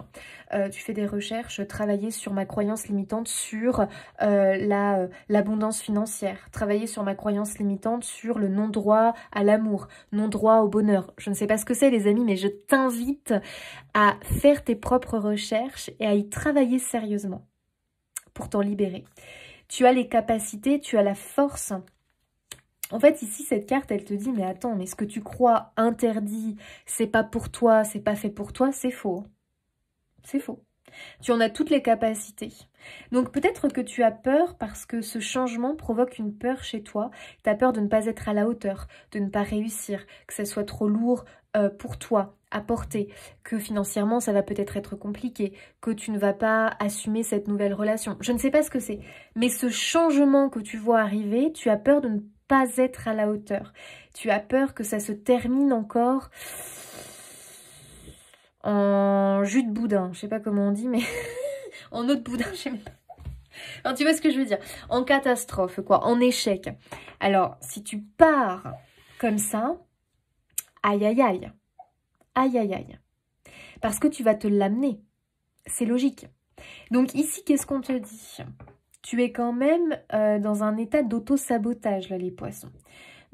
Tu fais des recherches, travailler sur ma croyance limitante sur l'abondance financière, travailler sur ma croyance limitante sur le non-droit à l'amour, non-droit au bonheur. Je ne sais pas ce que c'est, les amis, mais je t'invite à faire tes propres recherches et à y travailler sérieusement pour t'en libérer. Tu as les capacités, tu as la force. En fait, ici, cette carte, elle te dit, mais attends, mais ce que tu crois interdit, c'est pas pour toi, c'est pas fait pour toi, c'est faux. C'est faux. Tu en as toutes les capacités. Donc peut-être que tu as peur parce que ce changement provoque une peur chez toi. Tu as peur de ne pas être à la hauteur, de ne pas réussir, que ça soit trop lourd pour toi à porter, que financièrement ça va peut-être être compliqué, que tu ne vas pas assumer cette nouvelle relation. Je ne sais pas ce que c'est, mais ce changement que tu vois arriver, tu as peur de ne pas être à la hauteur. Tu as peur que ça se termine encore en jus de boudin. Je sais pas comment on dit, mais en eau de boudin, je sais même pas. Alors, tu vois ce que je veux dire? En catastrophe, quoi, en échec. Alors, si tu pars comme ça, aïe, aïe, aïe. Aïe, aïe, aïe. Parce que tu vas te l'amener. C'est logique. Donc ici, qu'est-ce qu'on te dit? Tu es quand même dans un état d'auto-sabotage, là, les poissons.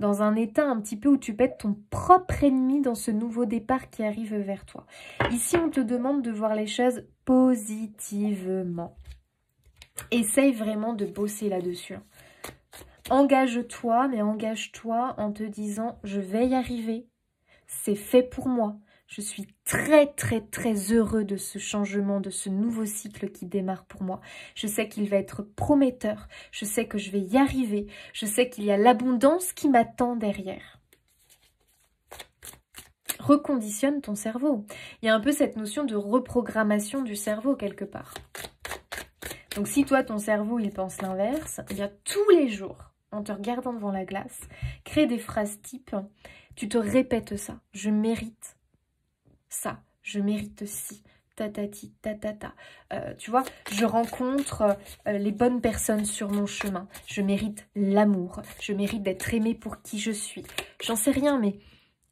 Dans un état un petit peu où tu peux être ton propre ennemi dans ce nouveau départ qui arrive vers toi. Ici, on te demande de voir les choses positivement. Essaye vraiment de bosser là-dessus. Engage-toi, mais engage-toi en te disant « Je vais y arriver. C'est fait pour moi. Je suis très, très, très heureux de ce changement, de ce nouveau cycle qui démarre pour moi. Je sais qu'il va être prometteur. Je sais que je vais y arriver. Je sais qu'il y a l'abondance qui m'attend derrière. » Reconditionne ton cerveau. Il y a un peu cette notion de reprogrammation du cerveau quelque part. Donc si toi, ton cerveau, il pense l'inverse, eh bien tous les jours, en te regardant devant la glace, crée des phrases type, tu te répètes ça. Je mérite ça, je mérite ci, tatati, tatata. Tu vois, je rencontre les bonnes personnes sur mon chemin. Je mérite l'amour. Je mérite d'être aimée pour qui je suis. J'en sais rien, mais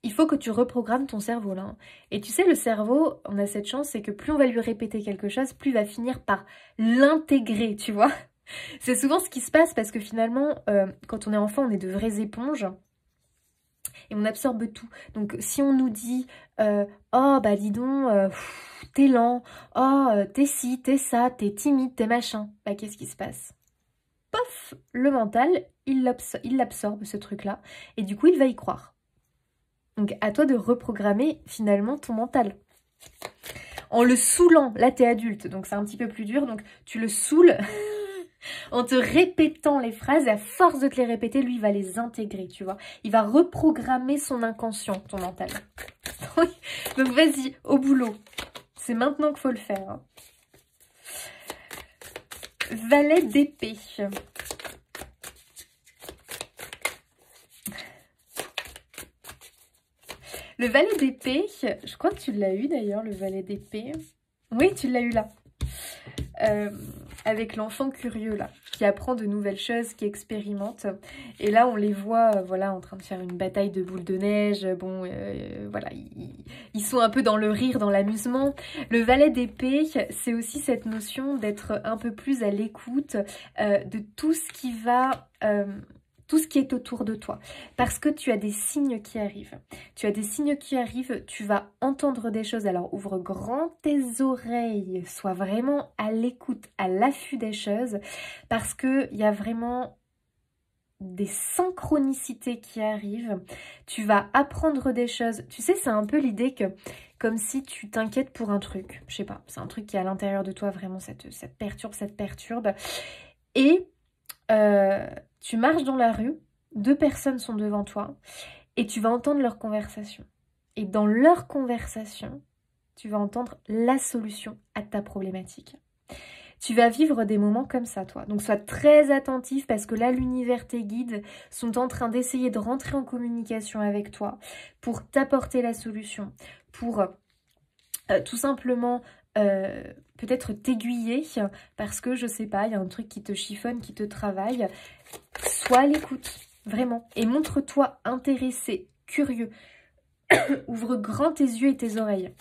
il faut que tu reprogrammes ton cerveau là. Et tu sais, le cerveau, on a cette chance, c'est que plus on va lui répéter quelque chose, plus il va finir par l'intégrer, tu vois. C'est souvent ce qui se passe parce que finalement, quand on est enfant, on est de vraies éponges. Et on absorbe tout. Donc si on nous dit oh bah dis donc, t'es lent, oh t'es ci, t'es ça, t'es timide, t'es machin, bah qu'est-ce qui se passe? Pof, le mental, il l'absorbe ce truc-là, et du coup il va y croire. Donc à toi de reprogrammer finalement ton mental. En le saoulant, là t'es adulte, donc c'est un petit peu plus dur, donc tu le saoules en te répétant les phrases, et à force de te les répéter, lui, il va les intégrer, tu vois. Il va reprogrammer son inconscient, ton mental. Donc, vas-y, au boulot. C'est maintenant qu'il faut le faire. Hein. Valet d'épée. Le valet d'épée, je crois que tu l'as eu d'ailleurs, le valet d'épée. Oui, tu l'as eu là. Avec l'enfant curieux là, qui apprend de nouvelles choses, qui expérimente. Et là, on les voit, voilà, en train de faire une bataille de boules de neige. Bon, voilà, ils sont un peu dans le rire, dans l'amusement. Le valet d'épée, c'est aussi cette notion d'être un peu plus à l'écoute de tout ce qui va... tout ce qui est autour de toi, parce que tu as des signes qui arrivent. Tu as des signes qui arrivent, tu vas entendre des choses, alors ouvre grand tes oreilles, sois vraiment à l'écoute, à l'affût des choses, parce qu'il y a vraiment des synchronicités qui arrivent, tu vas apprendre des choses. Tu sais, c'est un peu l'idée que, comme si tu t'inquiètes pour un truc, je sais pas, c'est un truc qui est à l'intérieur de toi, vraiment, ça te perturbe, et... tu marches dans la rue, 2 personnes sont devant toi et tu vas entendre leur conversation. Et dans leur conversation, tu vas entendre la solution à ta problématique. Tu vas vivre des moments comme ça, toi. Donc, sois très attentif parce que là, l'univers, tes guides sont en train d'essayer de rentrer en communication avec toi pour t'apporter la solution, pour tout simplement... peut-être t'aiguiller parce que je sais pas, il y a un truc qui te chiffonne, qui te travaille. Sois à l'écoute, vraiment, et montre-toi intéressé, curieux. Ouvre grand tes yeux et tes oreilles.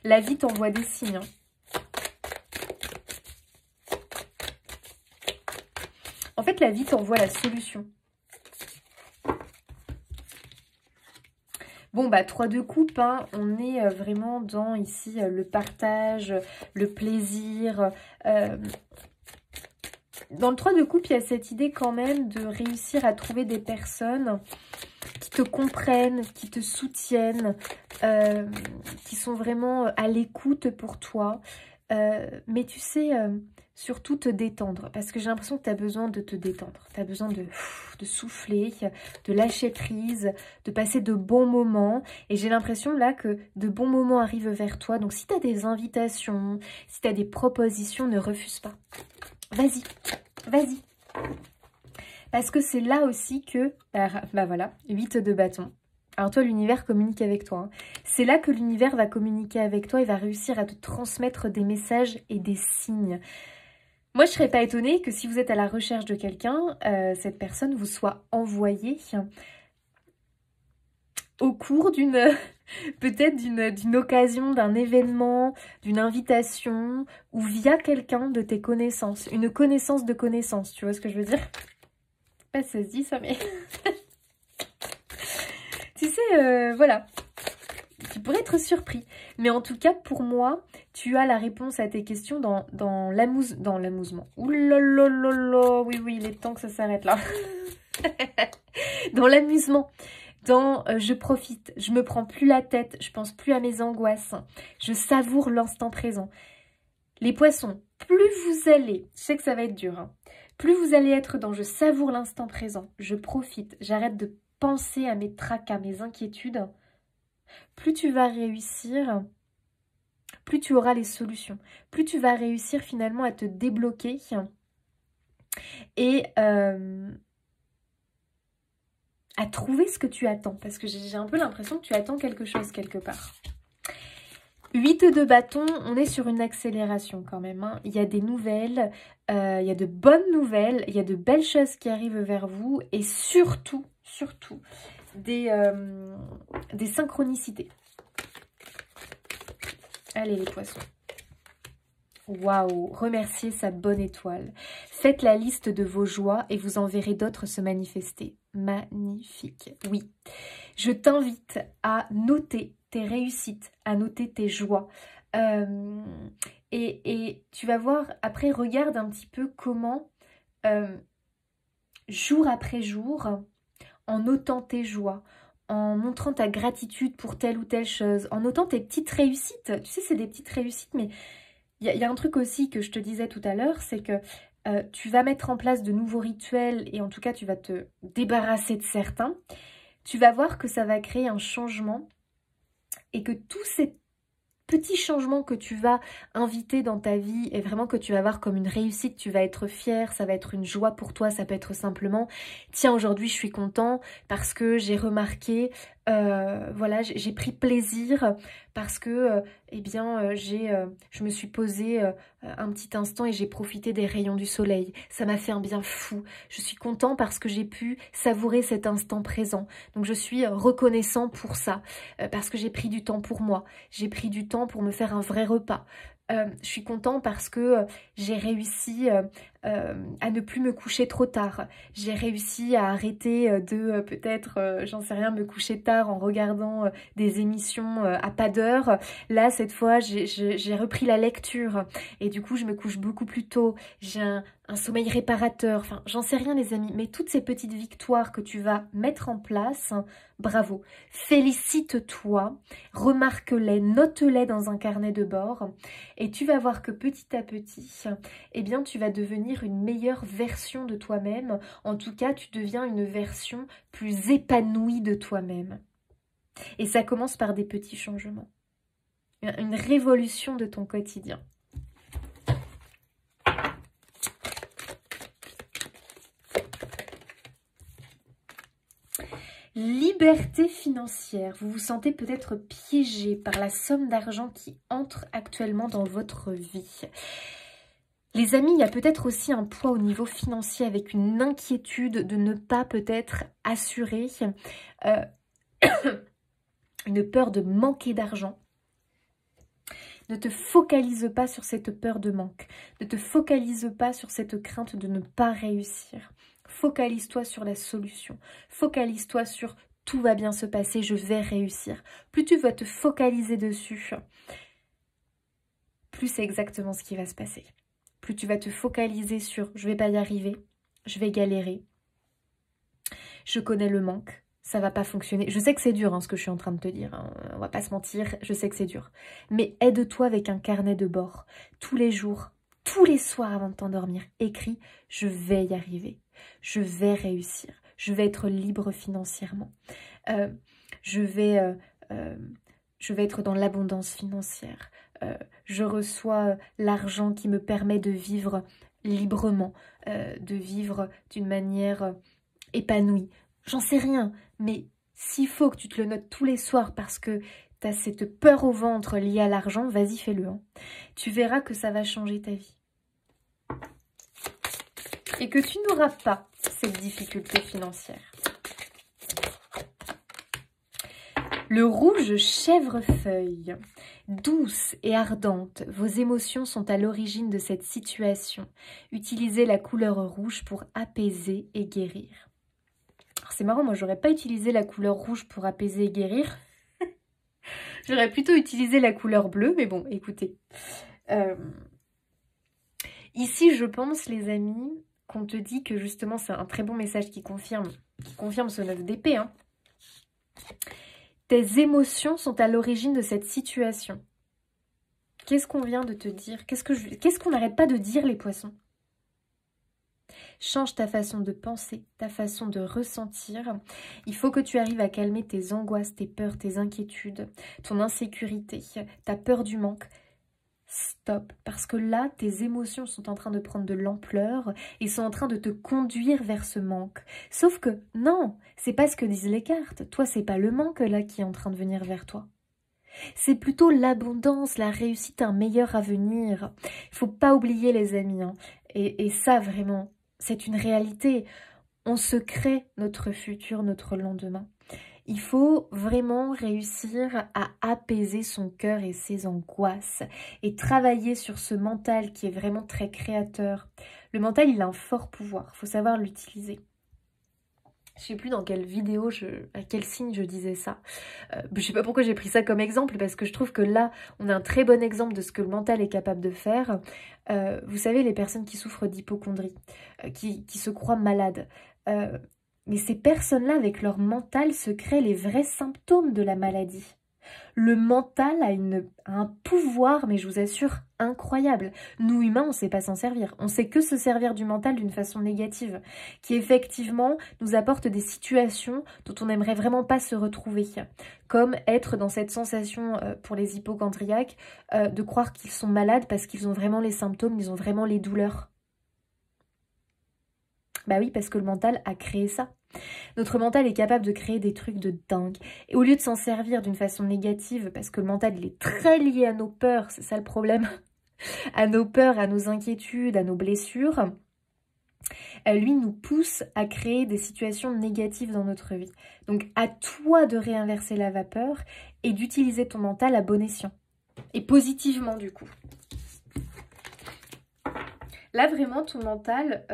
La vie t'envoie des signes. En fait, la vie t'envoie la solution. Bon, bah, 3 de coupe, hein, on est vraiment dans, ici, le partage, le plaisir. Dans le 3 de coupe, il y a cette idée quand même de réussir à trouver des personnes qui te comprennent, qui te soutiennent, qui sont vraiment à l'écoute pour toi. Mais tu sais... surtout te détendre, parce que j'ai l'impression que tu as besoin de te détendre. Tu as besoin de souffler, de lâcher prise, de passer de bons moments. Et j'ai l'impression là que de bons moments arrivent vers toi. Donc si tu as des invitations, si tu as des propositions, ne refuse pas. Vas-y, vas-y. Parce que c'est là aussi que, bah voilà, 8 de bâton. Alors toi, l'univers communique avec toi. Hein. C'est là que l'univers va communiquer avec toi et va réussir à te transmettre des messages et des signes. Moi, je ne serais pas étonnée que si vous êtes à la recherche de quelqu'un, cette personne vous soit envoyée au cours d'une, peut-être d'une occasion, d'un événement, d'une invitation, ou via quelqu'un de tes connaissances. Une connaissance de connaissance, tu vois ce que je veux dire? Je sais pas si ça se dit ça, mais... tu sais, voilà. Tu pourrais être surpris. Mais en tout cas, pour moi, tu as la réponse à tes questions dans l'amusement. Ouh là là là là, oui, il est temps que ça s'arrête là. Dans l'amusement. Dans je profite, je me prends plus la tête, je pense plus à mes angoisses. Je savoure l'instant présent. Les poissons, plus vous allez, je sais que ça va être dur, hein, plus vous allez être dans je savoure l'instant présent, je profite, j'arrête de penser à mes tracas, mes inquiétudes, plus tu vas réussir, plus tu auras les solutions, plus tu vas réussir finalement à te débloquer et à trouver ce que tu attends. Parce que j'ai un peu l'impression que tu attends quelque chose quelque part. 8 de bâton, on est sur une accélération quand même. Hein. Il y a des nouvelles, il y a de bonnes nouvelles, il y a de belles choses qui arrivent vers vous et surtout, des synchronicités. Allez les poissons. Waouh, remerciez sa bonne étoile. Faites la liste de vos joies et vous en verrez d'autres se manifester. Magnifique, oui. Je t'invite à noter tes réussites, à noter tes joies. Et tu vas voir, après, regarde un petit peu comment, jour après jour, en notant tes joies, en montrant ta gratitude pour telle ou telle chose, en notant tes petites réussites. Tu sais, c'est des petites réussites, mais il y a un truc aussi que je te disais tout à l'heure, c'est que tu vas mettre en place de nouveaux rituels et en tout cas, tu vas te débarrasser de certains. Tu vas voir que ça va créer un changement et que tous ces petits changements que tu vas inviter dans ta vie et vraiment que tu vas voir comme une réussite, tu vas être fier, ça va être une joie pour toi, ça peut être simplement tiens aujourd'hui je suis content parce que j'ai remarqué Voilà, j'ai pris plaisir parce que, eh bien, je me suis posée un petit instant et j'ai profité des rayons du soleil. Ça m'a fait un bien fou. Je suis content parce que j'ai pu savourer cet instant présent. Donc, je suis reconnaissant pour ça, parce que j'ai pris du temps pour moi. J'ai pris du temps pour me faire un vrai repas. Je suis content parce que j'ai réussi à ne plus me coucher trop tard. J'ai réussi à arrêter de peut-être, j'en sais rien, me coucher tard en regardant des émissions à pas d'heure. Là, cette fois, j'ai repris la lecture et du coup, je me couche beaucoup plus tôt. J'ai un sommeil réparateur. Enfin, j'en sais rien, les amis. Mais toutes ces petites victoires que tu vas mettre en place, bravo. Félicite-toi, remarque-les, note-les dans un carnet de bord et tu vas voir que petit à petit, eh bien, tu vas devenir une meilleure version de toi-même. En tout cas, tu deviens une version plus épanouie de toi-même. Et ça commence par des petits changements. Une révolution de ton quotidien. Liberté financière. Vous vous sentez peut-être piégé par la somme d'argent qui entre actuellement dans votre vie. Les amis, il y a peut-être aussi un poids au niveau financier avec une inquiétude de ne pas peut-être assurer, une peur de manquer d'argent. Ne te focalise pas sur cette peur de manque. Ne te focalise pas sur cette crainte de ne pas réussir. Focalise-toi sur la solution. Focalise-toi sur tout va bien se passer, je vais réussir. Plus tu vas te focaliser dessus, plus c'est exactement ce qui va se passer. Plus tu vas te focaliser sur je vais pas y arriver, je vais galérer, je connais le manque, ça va pas fonctionner. Je sais que c'est dur ce que je suis en train de te dire, hein. On va pas se mentir, je sais que c'est dur. Mais aide-toi avec un carnet de bord, tous les jours, tous les soirs avant de t'endormir. Écris, je vais y arriver, je vais réussir, je vais être libre financièrement, je vais être dans l'abondance financière. Je reçois l'argent qui me permet de vivre librement, de vivre d'une manière épanouie. J'en sais rien, mais s'il faut que tu te le notes tous les soirs parce que tu as cette peur au ventre liée à l'argent, vas-y, fais-le. Tu verras que ça va changer ta vie. Et que tu n'auras pas cette difficulté financière. Le rouge chèvrefeuille. Douce et ardente, vos émotions sont à l'origine de cette situation. Utilisez la couleur rouge pour apaiser et guérir. C'est marrant, moi j'aurais pas utilisé la couleur rouge pour apaiser et guérir. J'aurais plutôt utilisé la couleur bleue, mais bon, écoutez. Ici, je pense, les amis, qu'on te dit que justement, c'est un très bon message qui confirme ce 9 d'épée, hein. Tes émotions sont à l'origine de cette situation. Qu'est-ce qu'on vient de te dire? Qu'est-ce qu'on n'arrête pas de dire, les poissons? Change ta façon de penser, ta façon de ressentir. Il faut que tu arrives à calmer tes angoisses, tes peurs, tes inquiétudes, ton insécurité, ta peur du manque. Stop, parce que là, tes émotions sont en train de prendre de l'ampleur et sont en train de te conduire vers ce manque. Sauf que, non, c'est pas ce que disent les cartes. Toi, c'est pas le manque là qui est en train de venir vers toi. C'est plutôt l'abondance, la réussite, un meilleur avenir. Il faut pas oublier, les amis, hein. Et ça, vraiment, c'est une réalité. On se crée notre futur, notre lendemain. Il faut vraiment réussir à apaiser son cœur et ses angoisses et travailler sur ce mental qui est vraiment très créateur. Le mental, il a un fort pouvoir, il faut savoir l'utiliser. Je ne sais plus dans quelle vidéo, à quel signe je disais ça. Je ne sais pas pourquoi j'ai pris ça comme exemple, parce que je trouve que là, on a un très bon exemple de ce que le mental est capable de faire. Vous savez, les personnes qui souffrent d'hypocondrie, qui se croient malades, mais ces personnes-là, avec leur mental, se créent les vrais symptômes de la maladie. Le mental a un pouvoir, mais je vous assure, incroyable. Nous, humains, on ne sait pas s'en servir. On sait que se servir du mental d'une façon négative, qui effectivement nous apporte des situations dont on n'aimerait vraiment pas se retrouver. Comme être dans cette sensation, pour les hypocondriaques, de croire qu'ils sont malades parce qu'ils ont vraiment les symptômes, ils ont vraiment les douleurs. Bah oui, parce que le mental a créé ça. Notre mental est capable de créer des trucs de dingue. Et au lieu de s'en servir d'une façon négative, parce que le mental, il est très lié à nos peurs, c'est ça le problème, à nos peurs, à nos inquiétudes, à nos blessures, lui nous pousse à créer des situations négatives dans notre vie. Donc à toi de réinverser la vapeur et d'utiliser ton mental à bon escient. Et positivement du coup. Là, vraiment, ton mental,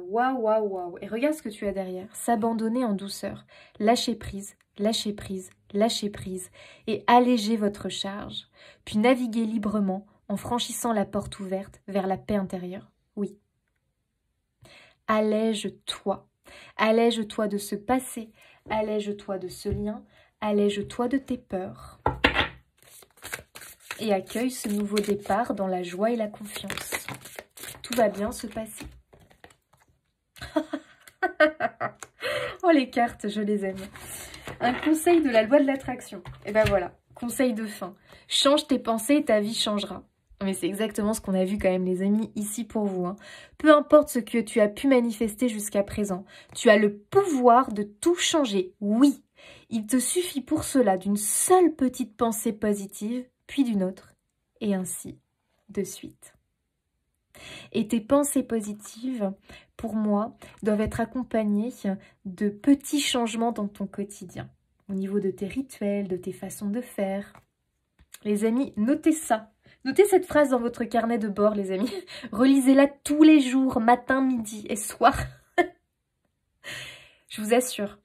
waouh, waouh, waouh. Et regarde ce que tu as derrière. S'abandonner en douceur. Lâcher prise, lâcher prise, lâcher prise. Et alléger votre charge. Puis naviguer librement en franchissant la porte ouverte vers la paix intérieure. Oui. Allège-toi. Allège-toi de ce passé. Allège-toi de ce lien. Allège-toi de tes peurs. Et accueille ce nouveau départ dans la joie et la confiance. Tout va bien se passer. Oh, les cartes, je les aime. Un conseil de la loi de l'attraction. Et ben voilà, conseil de fin. Change tes pensées et ta vie changera. Mais c'est exactement ce qu'on a vu quand même, les amis, ici pour vous. Hein. Peu importe ce que tu as pu manifester jusqu'à présent, tu as le pouvoir de tout changer. Oui, il te suffit pour cela d'une seule petite pensée positive, puis d'une autre, et ainsi de suite. Et tes pensées positives, pour moi, doivent être accompagnées de petits changements dans ton quotidien. Au niveau de tes rituels, de tes façons de faire. Les amis, notez ça. Notez cette phrase dans votre carnet de bord, les amis. Relisez-la tous les jours, matin, midi et soir. Je vous assure.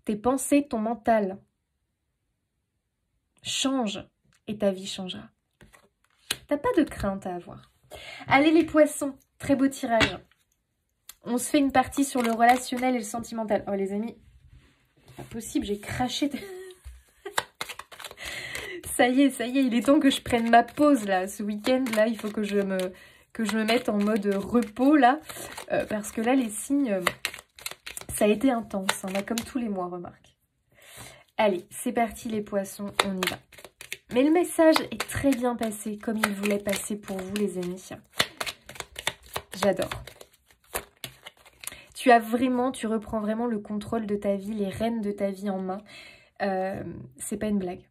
Tes pensées, ton mental changent et ta vie changera. T'as pas de crainte à avoir. Allez les poissons, très beau tirage. On se fait une partie sur le relationnel et le sentimental. Oh les amis, pas possible, j'ai craché. Ça y est, il est temps que je prenne ma pause là. Ce week-end là, il faut que je me mette en mode repos là. Parce que là, les signes, ça a été intense. Hein, comme tous les mois, remarque. Allez, c'est parti les poissons, on y va. Mais le message est très bien passé, comme il voulait passer pour vous, les amis. J'adore. Tu reprends vraiment le contrôle de ta vie, les rênes de ta vie en main. C'est pas une blague.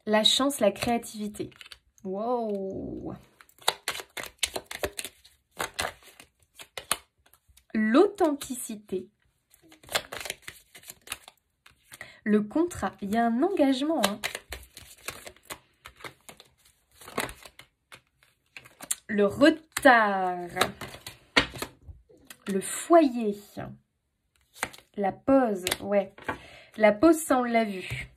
La chance, la créativité. Wow. L'authenticité. Le contrat. Il y a un engagement, hein. Le retard, le foyer, la pause, ouais. La pause, ça, on l'a vu.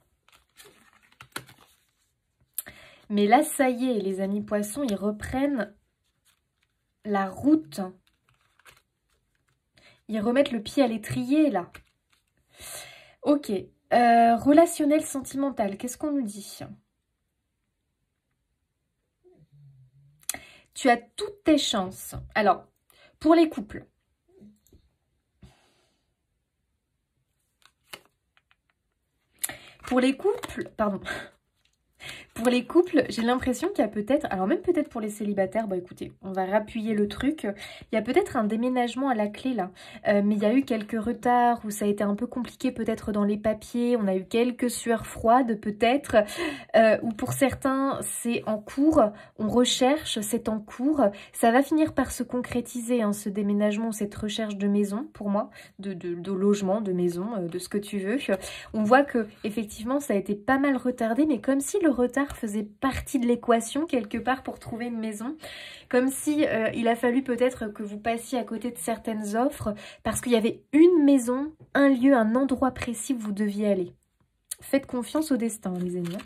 Mais là, ça y est, les amis poissons, ils reprennent la route. Ils remettent le pied à l'étrier, là. Ok. Relationnel, sentimental, qu'est-ce qu'on nous dit ? Tu as toutes tes chances. Alors, pour les couples. Pour les couples, j'ai l'impression qu'il y a peut-être, alors même peut-être pour les célibataires, bon écoutez, on va rappuyer le truc. Il y a peut-être un déménagement à la clé là, mais il y a eu quelques retards où ça a été un peu compliqué peut-être dans les papiers, on a eu quelques sueurs froides peut-être, ou pour certains c'est en cours, on recherche, c'est en cours, ça va finir par se concrétiser hein, ce déménagement, cette recherche de maison pour moi, de logement, de maison, de ce que tu veux. On voit que effectivement ça a été pas mal retardé, mais comme si le retard faisait partie de l'équation quelque part pour trouver une maison, comme si il a fallu peut-être que vous passiez à côté de certaines offres parce qu'il y avait une maison, un lieu, un endroit précis où vous deviez aller. Faites confiance au destin, les amis.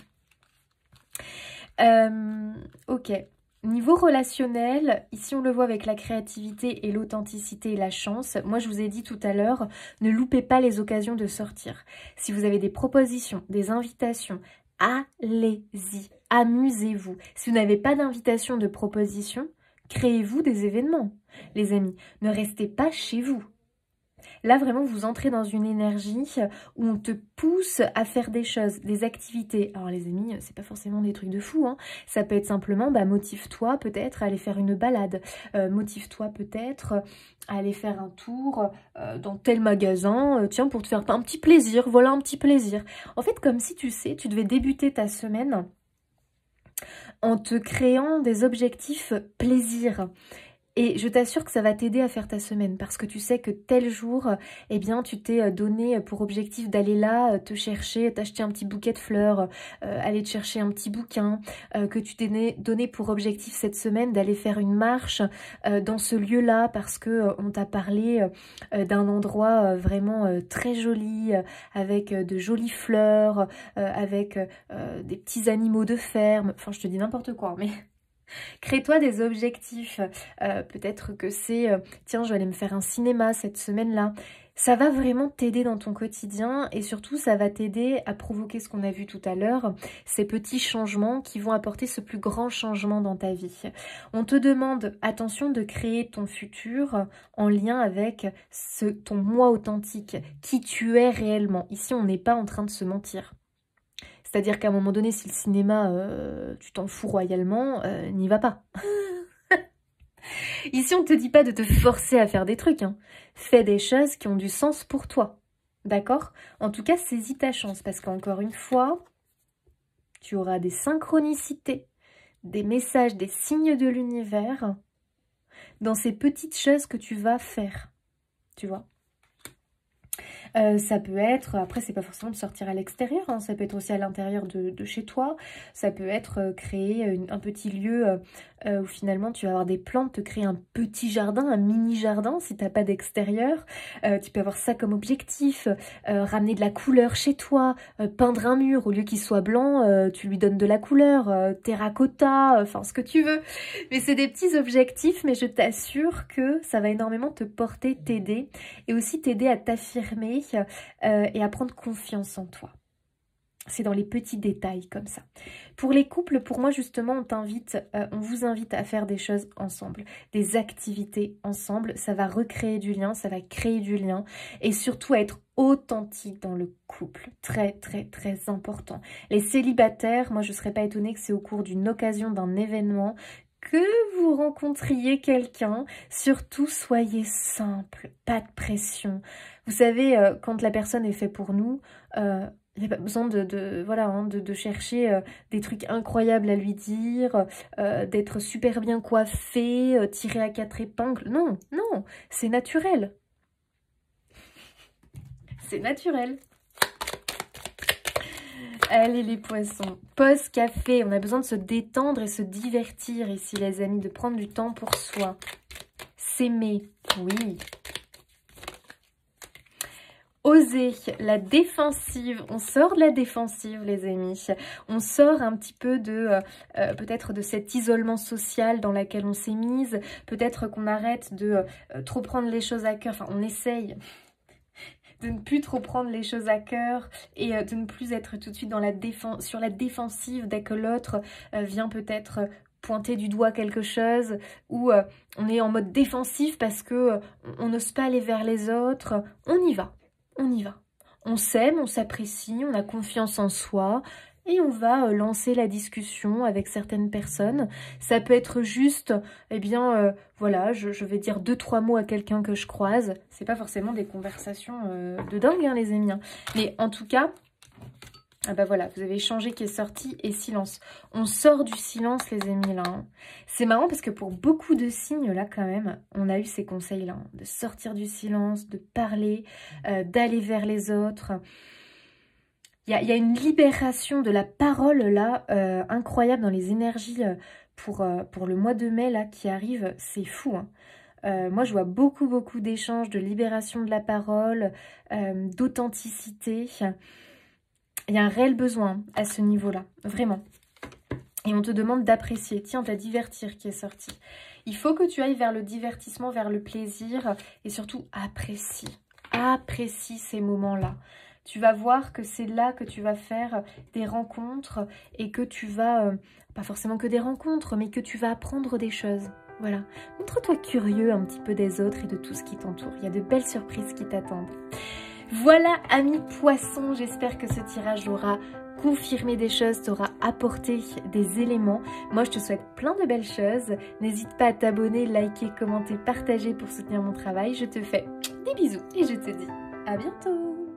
Ok. Niveau relationnel, ici on le voit avec la créativité et l'authenticité et la chance. Moi je vous ai dit tout à l'heure, ne loupez pas les occasions de sortir. Si vous avez des propositions, des invitations, allez-y, amusez-vous. Si vous n'avez pas d'invitation, de proposition, créez-vous des événements. Les amis, ne restez pas chez vous. Là, vraiment, vous entrez dans une énergie où on te pousse à faire des choses, des activités. Alors, les amis, c'est pas forcément des trucs de fou, hein. Ça peut être simplement, bah, motive-toi peut-être à aller faire une balade. Motive-toi peut-être à aller faire un tour dans tel magasin, tiens, pour te faire un petit plaisir. Voilà, un petit plaisir. En fait, comme si, tu sais, tu devais débuter ta semaine en te créant des objectifs plaisir. Et je t'assure que ça va t'aider à faire ta semaine parce que tu sais que tel jour, eh bien, tu t'es donné pour objectif d'aller là, te chercher, t'acheter un petit bouquet de fleurs, aller te chercher un petit bouquin, que tu t'es donné pour objectif cette semaine d'aller faire une marche dans ce lieu-là parce que on t'a parlé d'un endroit vraiment très joli, avec de jolies fleurs, avec des petits animaux de ferme. Enfin, je te dis n'importe quoi, mais... Crée-toi des objectifs. Peut-être que c'est, tiens, je vais aller me faire un cinéma cette semaine-là. Ça va vraiment t'aider dans ton quotidien et surtout, ça va t'aider à provoquer ce qu'on a vu tout à l'heure, ces petits changements qui vont apporter ce plus grand changement dans ta vie. On te demande, attention, de créer ton futur en lien avec ton moi authentique, qui tu es réellement. Ici, on n'est pas en train de se mentir. C'est-à-dire qu'à un moment donné, si le cinéma, tu t'en fous royalement, n'y va pas. Ici, on ne te dit pas de te forcer à faire des trucs. Hein. Fais des choses qui ont du sens pour toi. D'accord? En tout cas, saisis ta chance. Parce qu'encore une fois, tu auras des synchronicités, des messages, des signes de l'univers dans ces petites choses que tu vas faire. Tu vois? Ça peut être, après c'est pas forcément de sortir à l'extérieur, hein, ça peut être aussi à l'intérieur de chez toi, ça peut être créer un petit lieu où finalement tu vas avoir des plantes, te créer un petit jardin, un mini jardin si t'as pas d'extérieur, tu peux avoir ça comme objectif, ramener de la couleur chez toi, peindre un mur, au lieu qu'il soit blanc, tu lui donnes de la couleur, terracotta, enfin ce que tu veux, mais c'est des petits objectifs, mais je t'assure que ça va énormément te porter, t'aider, et aussi t'aider à t'affirmer et à prendre confiance en toi. C'est dans les petits détails comme ça. Pour les couples, pour moi justement, on vous invite à faire des choses ensemble, des activités ensemble. Ça va recréer du lien, ça va créer du lien et surtout à être authentique dans le couple. Très, très, très important. Les célibataires, moi je ne serais pas étonnée que c'est au cours d'une occasion, d'un événement, que vous rencontriez quelqu'un. Surtout, soyez simple, pas de pression. Vous savez, quand la personne est faite pour nous, il n'y a pas besoin voilà, hein, de chercher des trucs incroyables à lui dire, d'être super bien coiffé, tiré à 4 épingles. Non, non, c'est naturel. C'est naturel. Allez les poissons, pause café, on a besoin de se détendre et se divertir ici les amis, de prendre du temps pour soi. S'aimer, oui. Oser, la défensive, on sort de la défensive les amis, on sort un petit peu de peut-être de cet isolement social dans lequel on s'est mise, peut-être qu'on arrête de trop prendre les choses à cœur, enfin on essaye de ne plus trop prendre les choses à cœur et de ne plus être tout de suite dans sur la défensive dès que l'autre vient peut-être pointer du doigt quelque chose ou on est en mode défensif parce que on n'ose pas aller vers les autres. On y va, on y va. On s'aime, on s'apprécie, on a confiance en soi. Et on va lancer la discussion avec certaines personnes. Ça peut être juste, eh bien, voilà, je vais dire 2-3 mots à quelqu'un que je croise. C'est pas forcément des conversations de dingue, hein, les amis. Hein. Mais en tout cas, ah bah voilà, vous avez échangé qui est sorti et silence. On sort du silence, les amis, là. Hein. C'est marrant parce que pour beaucoup de signes, là, quand même, on a eu ces conseils-là. Hein, de sortir du silence, de parler, d'aller vers les autres. Il y a une libération de la parole là, incroyable dans les énergies pour le mois de mai là qui arrive, c'est fou. Hein. Moi je vois beaucoup d'échanges, de libération de la parole, d'authenticité. Il y a un réel besoin à ce niveau-là, vraiment. Et on te demande d'apprécier. Tiens, t'as divertir qui est sorti. Il faut que tu ailles vers le divertissement, vers le plaisir et surtout apprécie. Apprécie ces moments-là. Tu vas voir que c'est là que tu vas faire des rencontres et que tu vas, pas forcément que des rencontres, mais que tu vas apprendre des choses. Voilà, montre-toi curieux un petit peu des autres et de tout ce qui t'entoure. Il y a de belles surprises qui t'attendent. Voilà, amis poissons, j'espère que ce tirage aura confirmé des choses, t'aura apporté des éléments. Moi, je te souhaite plein de belles choses. N'hésite pas à t'abonner, liker, commenter, partager pour soutenir mon travail. Je te fais des bisous et je te dis à bientôt.